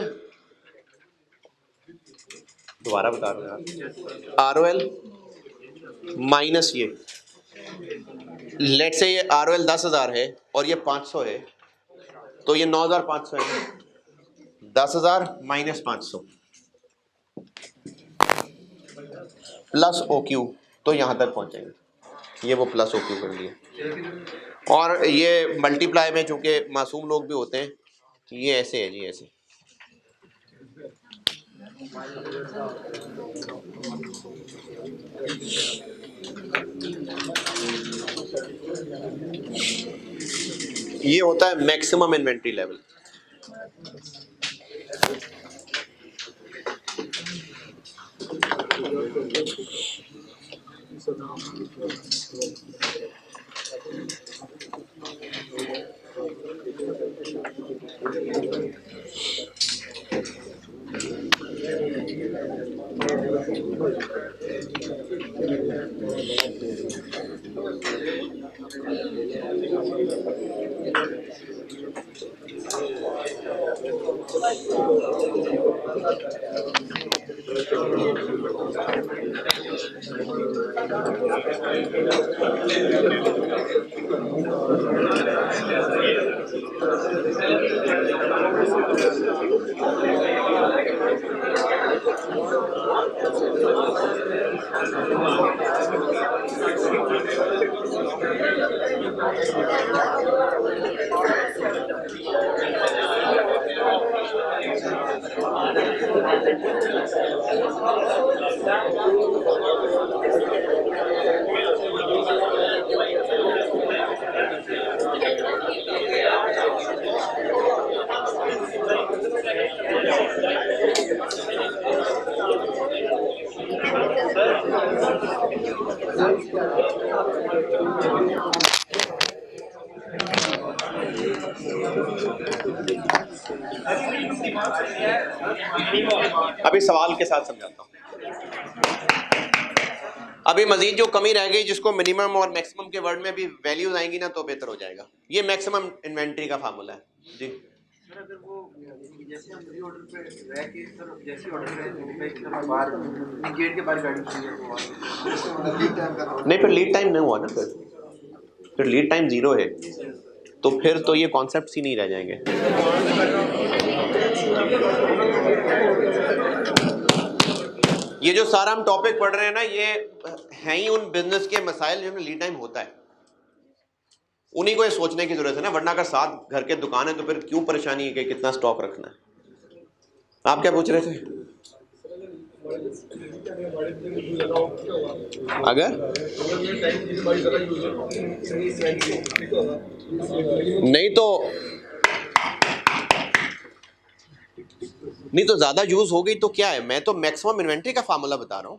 दोबारा बता रहा हूं यार, ROL माइनस ये, लेट से ये ROL 10,000 है और ये 500 है, तो ये 9,500 है। 10,000 माइनस 500 प्लस OQ, तो यहां तक पहुंचेंगे। ये वो प्लस OQ कर लिया। और ये मल्टीप्लाई में चूंकि मासूम लोग भी होते हैं, ये ऐसे है जी, ऐसे। ये होता है मैक्सिमम इन्वेंट्री लेवल। अभी सवाल के साथ समझाता हूं। अभी मजीद जो कमी रह गई, जिसको मिनिमम और मैक्सिमम के वर्ड में भी वैल्यूज आएंगी ना, तो बेहतर हो जाएगा। ये मैक्सिमम इन्वेंट्री का फार्मूला है जी। सर अगर वो जैसे हम रीऑर्डर पे रह के सर जैसे ऑर्डर पे सर बाहर गेट के बाहर गाड़ी खड़ी है तो लीड टाइम का नहीं, फिर लीड टाइम नहीं हुआ ना, फिर लीड टाइम 0 है, तो फिर तो ये कॉन्सेप्ट ही नहीं रह जाएंगे। ये जो सारा हम टॉपिक पढ़ रहे हैं ना, ये हैं ही उन बिजनेस के मसाइल जिनमें लीड टाइम होता है। उन्हीं को ये सोचने की जरूरत है ना, वरना अगर साथ घर के दुकान है तो फिर क्यों परेशानी है कि कितना स्टॉक रखना है। आप क्या पूछ रहे थे? अगर नहीं तो ज्यादा यूज हो गई तो क्या है? मैं तो मैक्सिमम इन्वेंट्री का फार्मूला बता रहा हूं।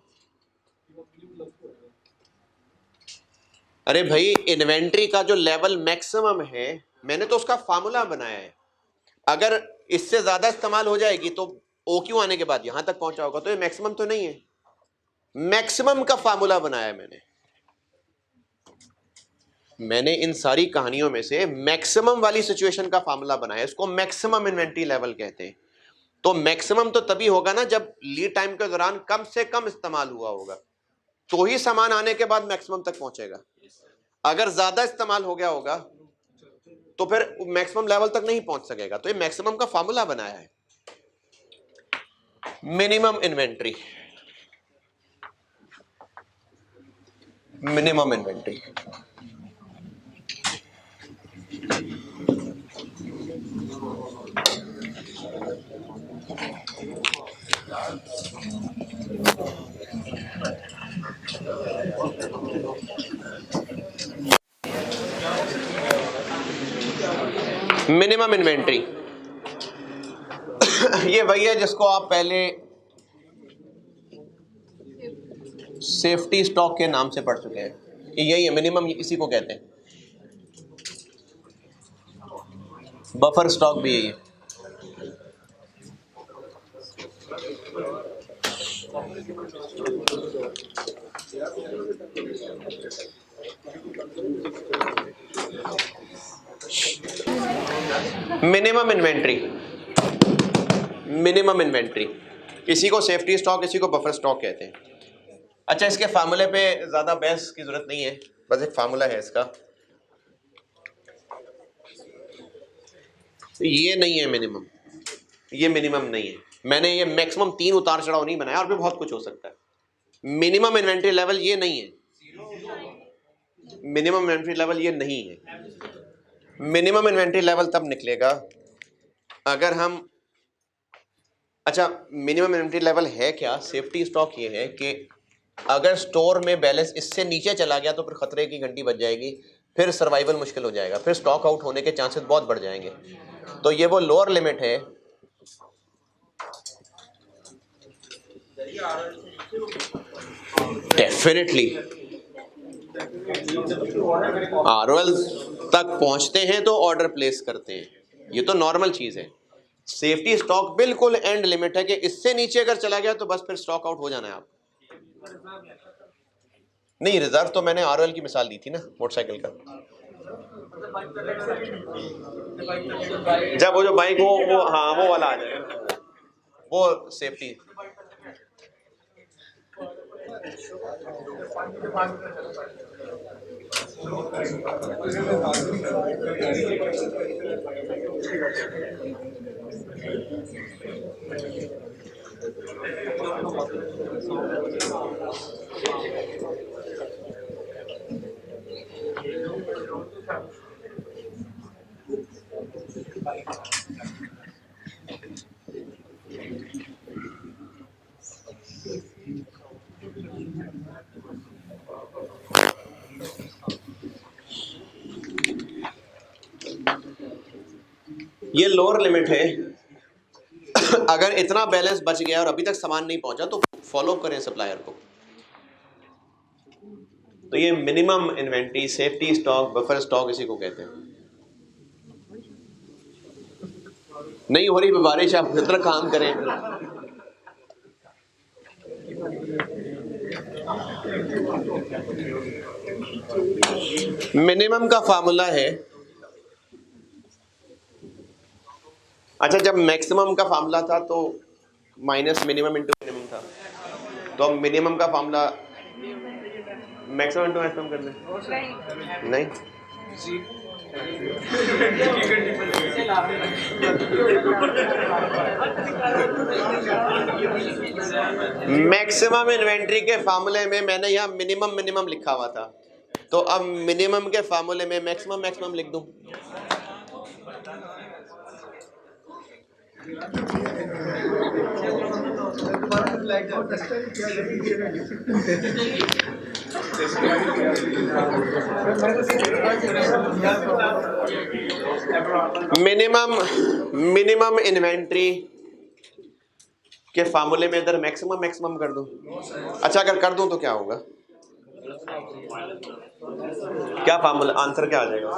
अरे भाई, इन्वेंट्री का जो लेवल मैक्सिमम है, मैंने तो उसका फार्मूला बनाया है। अगर इससे ज्यादा इस्तेमाल हो जाएगी तो OQ आने के बाद यहां तक पहुंचा होगा, तो ये मैक्सिमम तो नहीं है। मैक्सिमम का फार्मूला बनाया है मैंने इन सारी कहानियों में से मैक्सिमम वाली सिचुएशन का फार्मूला बनाया है। इसको मैक्सिमम इन्वेंट्री लेवल कहते हैं। तो मैक्सिमम तो तभी होगा ना जब लीड टाइम के दौरान कम से कम इस्तेमाल हुआ होगा, तो ही सामान आने के बाद मैक्सिमम तक पहुंचेगा। अगर ज्यादा इस्तेमाल हो गया होगा तो फिर मैक्सिमम लेवल तक नहीं पहुंच सकेगा। तो ये मैक्सिमम का फार्मूला बनाया है। Minimum inventory, minimum inventory minimum inventory ये वही है जिसको आप पहले सेफ्टी स्टॉक के नाम से पढ़ चुके हैं। यही है मिनिमम, इसी को कहते हैं। बफर स्टॉक भी यही है। मिनिमम इन्वेंट्री, मिनिमम इन्वेंट्री, किसी को सेफ्टी स्टॉक, किसी को बफर स्टॉक कहते हैं। अच्छा, इसके फार्मूले पे ज्यादा बहस की जरूरत नहीं है, बस एक फार्मूला है इसका, ये नहीं है मिनिमम, ये मिनिमम नहीं है। मैंने ये मैक्सिमम 3 उतार चढ़ाव नहीं बनाया, और भी बहुत कुछ हो सकता है। मिनिमम इन्वेंट्री लेवल ये नहीं है, मिनिमम इन्वेंट्री लेवल ये नहीं है। मिनिमम इन्वेंट्री लेवल तब निकलेगा अगर हम, अच्छा मिनिमम इन्वेंट्री लेवल है क्या? सेफ्टी स्टॉक ये है कि अगर स्टोर में बैलेंस इससे नीचे चला गया तो फिर खतरे की घंटी बज जाएगी, फिर सर्वाइवल मुश्किल हो जाएगा, फिर स्टॉक आउट होने के चांसेस बहुत बढ़ जाएंगे। तो ये वो लोअर लिमिट है। डेफिनेटली आरओएल तक पहुंचते हैं तो ऑर्डर प्लेस करते हैं, ये तो नॉर्मल चीज है। सेफ्टी स्टॉक बिल्कुल एंड लिमिट है कि इससे नीचे अगर चला गया तो बस फिर स्टॉक आउट हो जाना है आप। नहीं, रिजर्व तो मैंने आरओएल की मिसाल दी थी ना, मोटरसाइकिल का। जब वो जो बाइक वो हाँ वो वाला आ जाएगा, वो सेफ्टी। ये लोअर लिमिट है। अगर इतना बैलेंस बच गया और अभी तक सामान नहीं पहुंचा तो फॉलो करें सप्लायर को। तो ये minimum inventory, safety stock, buffer stock इसी को कहते हैं। नहीं हो रही बारिश, आप इतना काम करें। मिनिमम का फार्मूला है, अच्छा जब मैक्सिमम का फार्मूला था तो माइनस मिनिमम इंटू मिनिमम था, तो अब मिनिमम का फार्मूला मैक्सिमम इंटू मैक्सिमम कर दें। नहीं, मैक्सिमम इन्वेंट्री के फार्मूले में मैंने यहाँ मिनिमम मिनिमम लिखा हुआ था, तो अब मिनिमम के फार्मूले में मैक्सिमम मैक्सिमम लिख दूं। मिनिमम इन्वेंट्री के फार्मूले में इधर मैक्सिमम मैक्सिमम कर दूं। अच्छा अगर कर दूं तो क्या होगा? क्या फार्मूला, आंसर क्या आ जाएगा?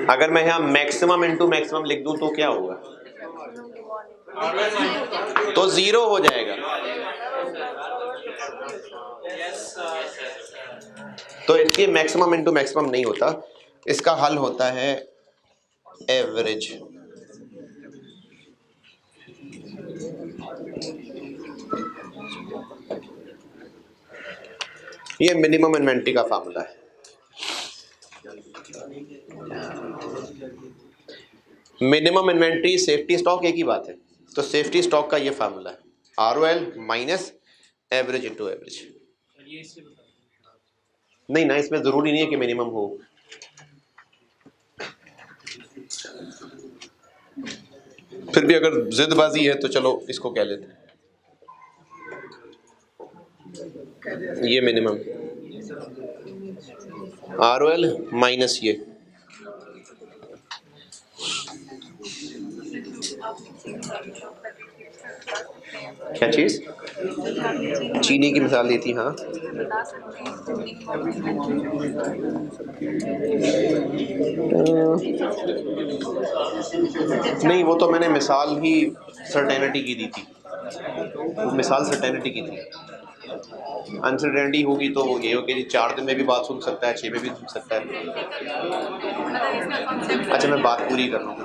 अगर मैं यहाँ मैक्सिमम इंटू मैक्सिमम लिख दूं तो क्या होगा? तो 0 हो जाएगा। तो इसकी मैक्सिमम इंटू मैक्सिमम नहीं होता, इसका हल होता है एवरेज। ये मिनिमम इन्वेंट्री का फार्मूला है। मिनिमम इन्वेंट्री, सेफ्टी स्टॉक एक ही बात है। तो सेफ्टी स्टॉक का ये फार्मूला है, ROL minus average into average. नहीं ना, इसमें जरूरी नहीं है कि मिनिमम हो। फिर भी अगर जिदबाजी है तो चलो इसको कह लेते हैं, ये मिनिमम आरओएल माइनस ये। क्या चीज? चीनी की मिसाल दी थी। हाँ नहीं, वो तो मैंने मिसाल ही सर्टेनिटी की दी थी। वो मिसाल सर्टेनिटी की थी। अनसर्टेनिटी होगी तो ये हो कि 4 दिन में भी बात सुन सकता है, 6 में भी सुन सकता है। अच्छा मैं बात पूरी कर रहा हूँ।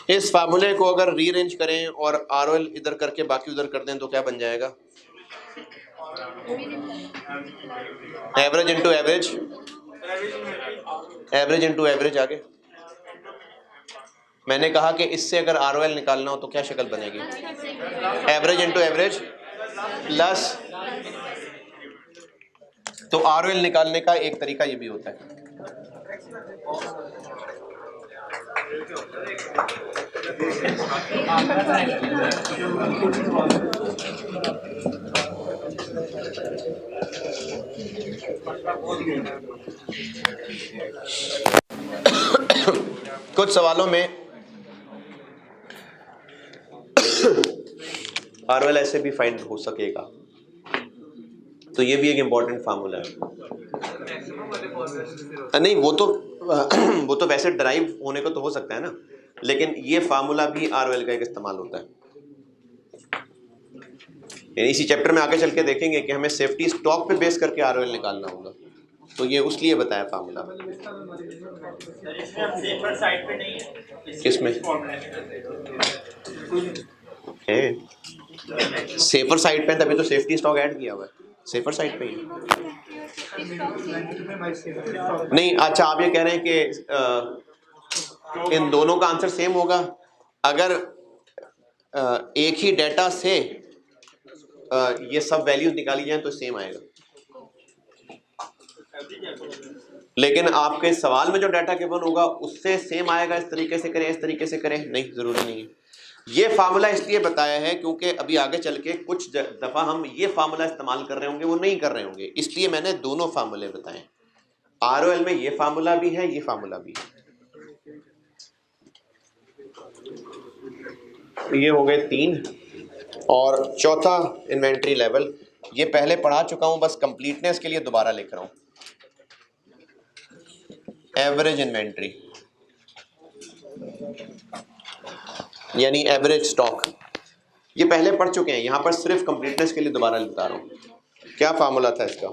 इस फार्मूले को अगर रीअरेंज करें और ROL इधर करके बाकी उधर कर दें तो क्या बन जाएगा? Average into average, average into average. आगे मैंने कहा कि इससे अगर ROL निकालना हो तो क्या शक्ल बनेगी? एवरेज इंटू एवरेज प्लस, तो ROL निकालने का एक तरीका ये भी होता है। कुछ सवालों में ROL ऐसे भी फाइंड हो सकेगा, तो ये भी एक इंपॉर्टेंट फार्मूला है। नहीं वो तो वैसे ड्राइव होने को तो हो सकता है ना, लेकिन ये फार्मूला भी ROL का एक इस्तेमाल होता है। इसी चैप्टर में आगे चल के देखेंगे कि हमें सेफ्टी स्टॉक पे बेस करके ROL निकालना होगा, तो ये उसलिए बताया फार्मूला। किसमें है सेफर साइड पे? तभी तो सेफ्टी स्टॉक ऐड किया हुआ है, सेफर साइड पे ही। नहीं अच्छा, आप ये कह रहे हैं कि इन दोनों का आंसर सेम होगा। अगर एक ही डेटा से ये सब वैल्यूज निकाली जाए तो सेम आएगा, लेकिन आपके सवाल में जो डाटा गिवन होगा उससे सेम आएगा। इस तरीके से करें, इस तरीके से करें, नहीं, जरूरी नहीं है। ये फार्मूला इसलिए बताया है क्योंकि अभी आगे चल के कुछ दफा हम ये फार्मूला इस्तेमाल कर रहे होंगे, वो नहीं कर रहे होंगे, इसलिए मैंने दोनों फार्मूले बताए। ROL में ये फार्मूला भी है, ये फार्मूला भी है। ये हो गए 3, और चौथा इन्वेंट्री लेवल, ये पहले पढ़ा चुका हूं, बस कंप्लीटनेस के लिए दोबारा लिख रहा हूं। एवरेज इन्वेंट्री यानी एवरेज स्टॉक, ये पहले पढ़ चुके हैं, यहां पर सिर्फ कंप्लीटनेस के लिए दोबारा बता रहा हूं। क्या फार्मूला था इसका?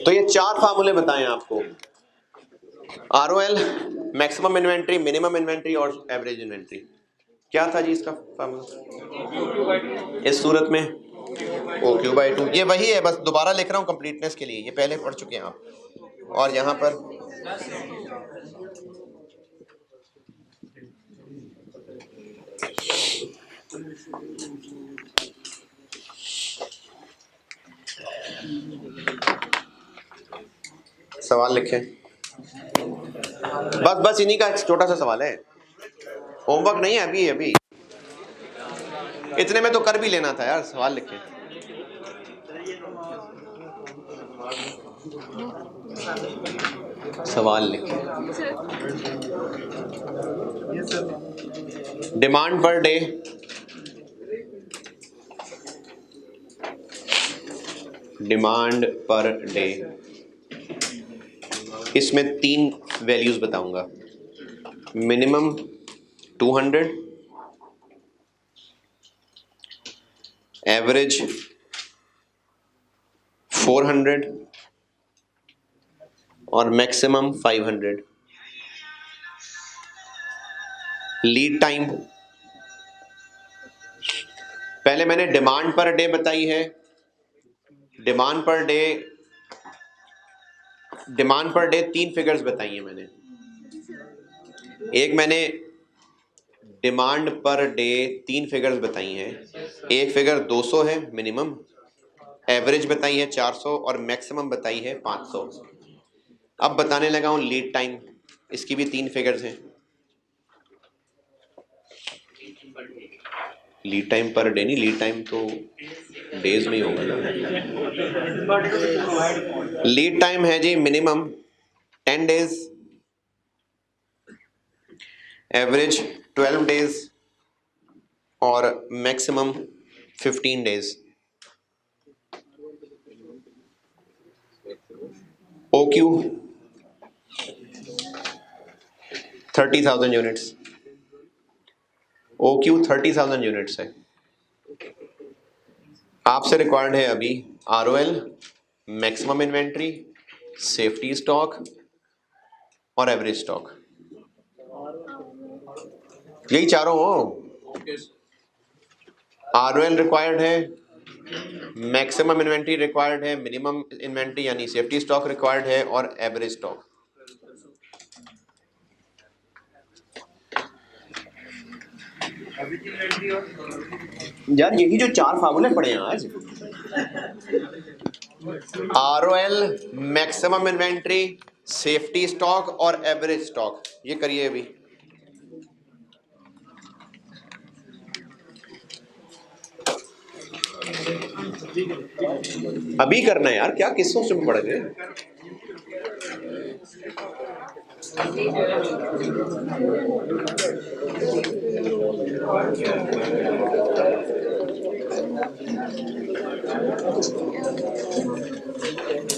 तो ये 4 फार्मूले बताएं आपको, ROL, maximum inventory, minimum inventory और एवरेज इन्वेंट्री। क्या था जी इसका फार्मूला इस सूरत में? OQ/2। ये वही है, बस दोबारा लिख रहा हूँ कंप्लीटनेस के लिए, ये पहले पढ़ चुके हैं आप। और यहाँ पर सवाल लिखें, बस इन्हीं का एक छोटा सा सवाल है, होमवर्क नहीं है अभी इतने में तो कर भी लेना था यार। सवाल लिखें, सवाल लिखें। Demand per day, demand per day, इसमें 3 वैल्यूज बताऊंगा। मिनिमम 200, एवरेज 400 और मैक्सिमम 500। लीड टाइम, पहले मैंने डिमांड पर डे बताई है। डिमांड पर डे 3 फिगर्स बताई हैं मैंने। एक मैंने डिमांड पर डे 3 फिगर्स बताई हैं, एक फिगर 200 है मिनिमम, एवरेज बताई है 400 और मैक्सिमम बताई है 500। अब बताने लगा हूं लीड टाइम, इसकी भी 3 फिगर्स हैं। लीड टाइम पर डे नहीं, लीड टाइम तो डेज में ही होगा ना। लीड टाइम है जी मिनिमम 10 डेज, एवरेज 12 डेज और maximum 15 days. OQ 30,000 units, OQ 30,000 units है। आपसे रिक्वायर्ड है अभी ROL, maximum inventory, safety stock और एवरेज स्टॉक, यही चारों हो। ROL रिक्वायर्ड है, मैक्सिमम इन्वेंट्री रिक्वायर्ड है, मिनिमम इन्वेंट्री यानी सेफ्टी स्टॉक रिक्वायर्ड है और एवरेज स्टॉक। यार यही जो 4 फार्मूले पढ़े हैं आज, ROL, maximum inventory, safety stock और एवरेज स्टॉक, ये करिए अभी। अभी करना है यार, क्या किस्सों से पढ़ गए।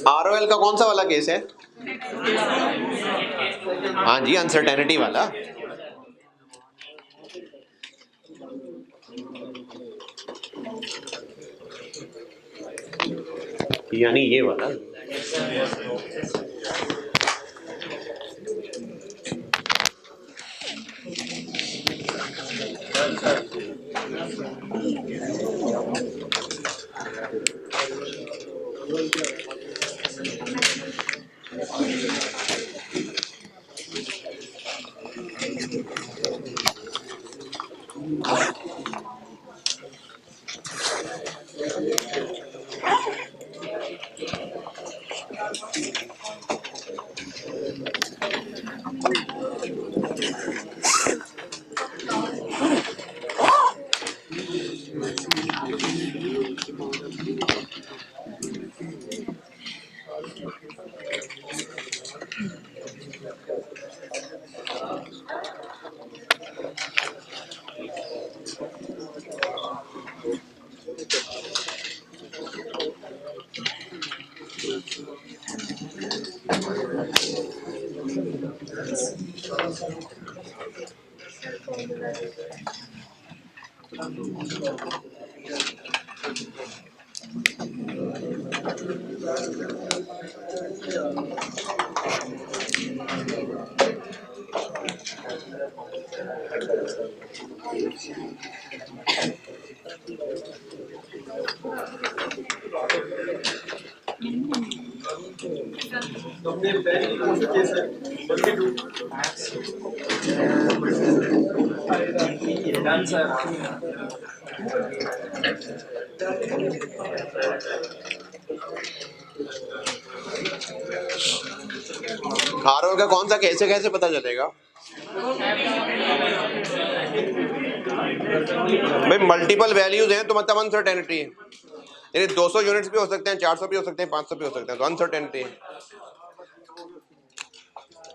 ROL का कौन सा वाला केस है? हाँ जी, अनसर्टेनिटी वाला। यानी ये वाला। ROL का कौन सा कैसे कैसे पता चलेगा भाई? मल्टीपल वैल्यूज हैं तो मतलब अनसर्टेनिटी है। यानी 200 यूनिट्स भी हो सकते हैं, 400 भी हो सकते हैं, 500 भी हो सकते हैं, तो अनसर्टेनिटी है।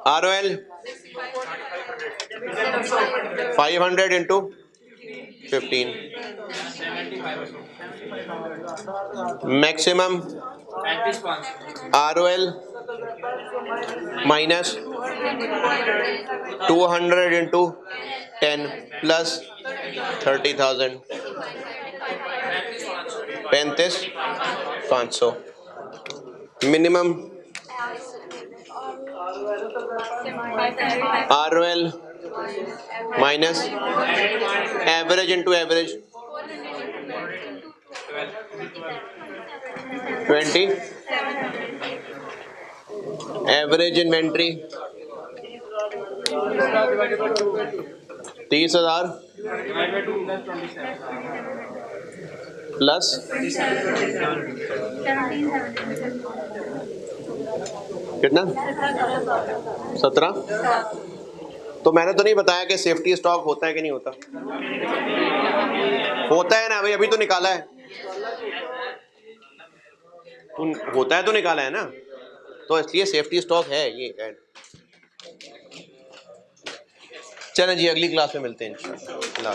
ROL 500 into 15, maximum ROL minus 200 into 10 plus 30,000, 35,500, minimum ROL minus average into average 20, average inventory 30,000 plus कितना 17। तो मैंने तो नहीं बताया कि सेफ्टी स्टॉक होता है कि नहीं होता? होता है ना भाई, अभी तो निकाला है। होता है तो निकाला है ना। तो इसलिए सेफ्टी स्टॉक है ये। चलें जी, अगली क्लास में मिलते हैं इंशाल्लाह।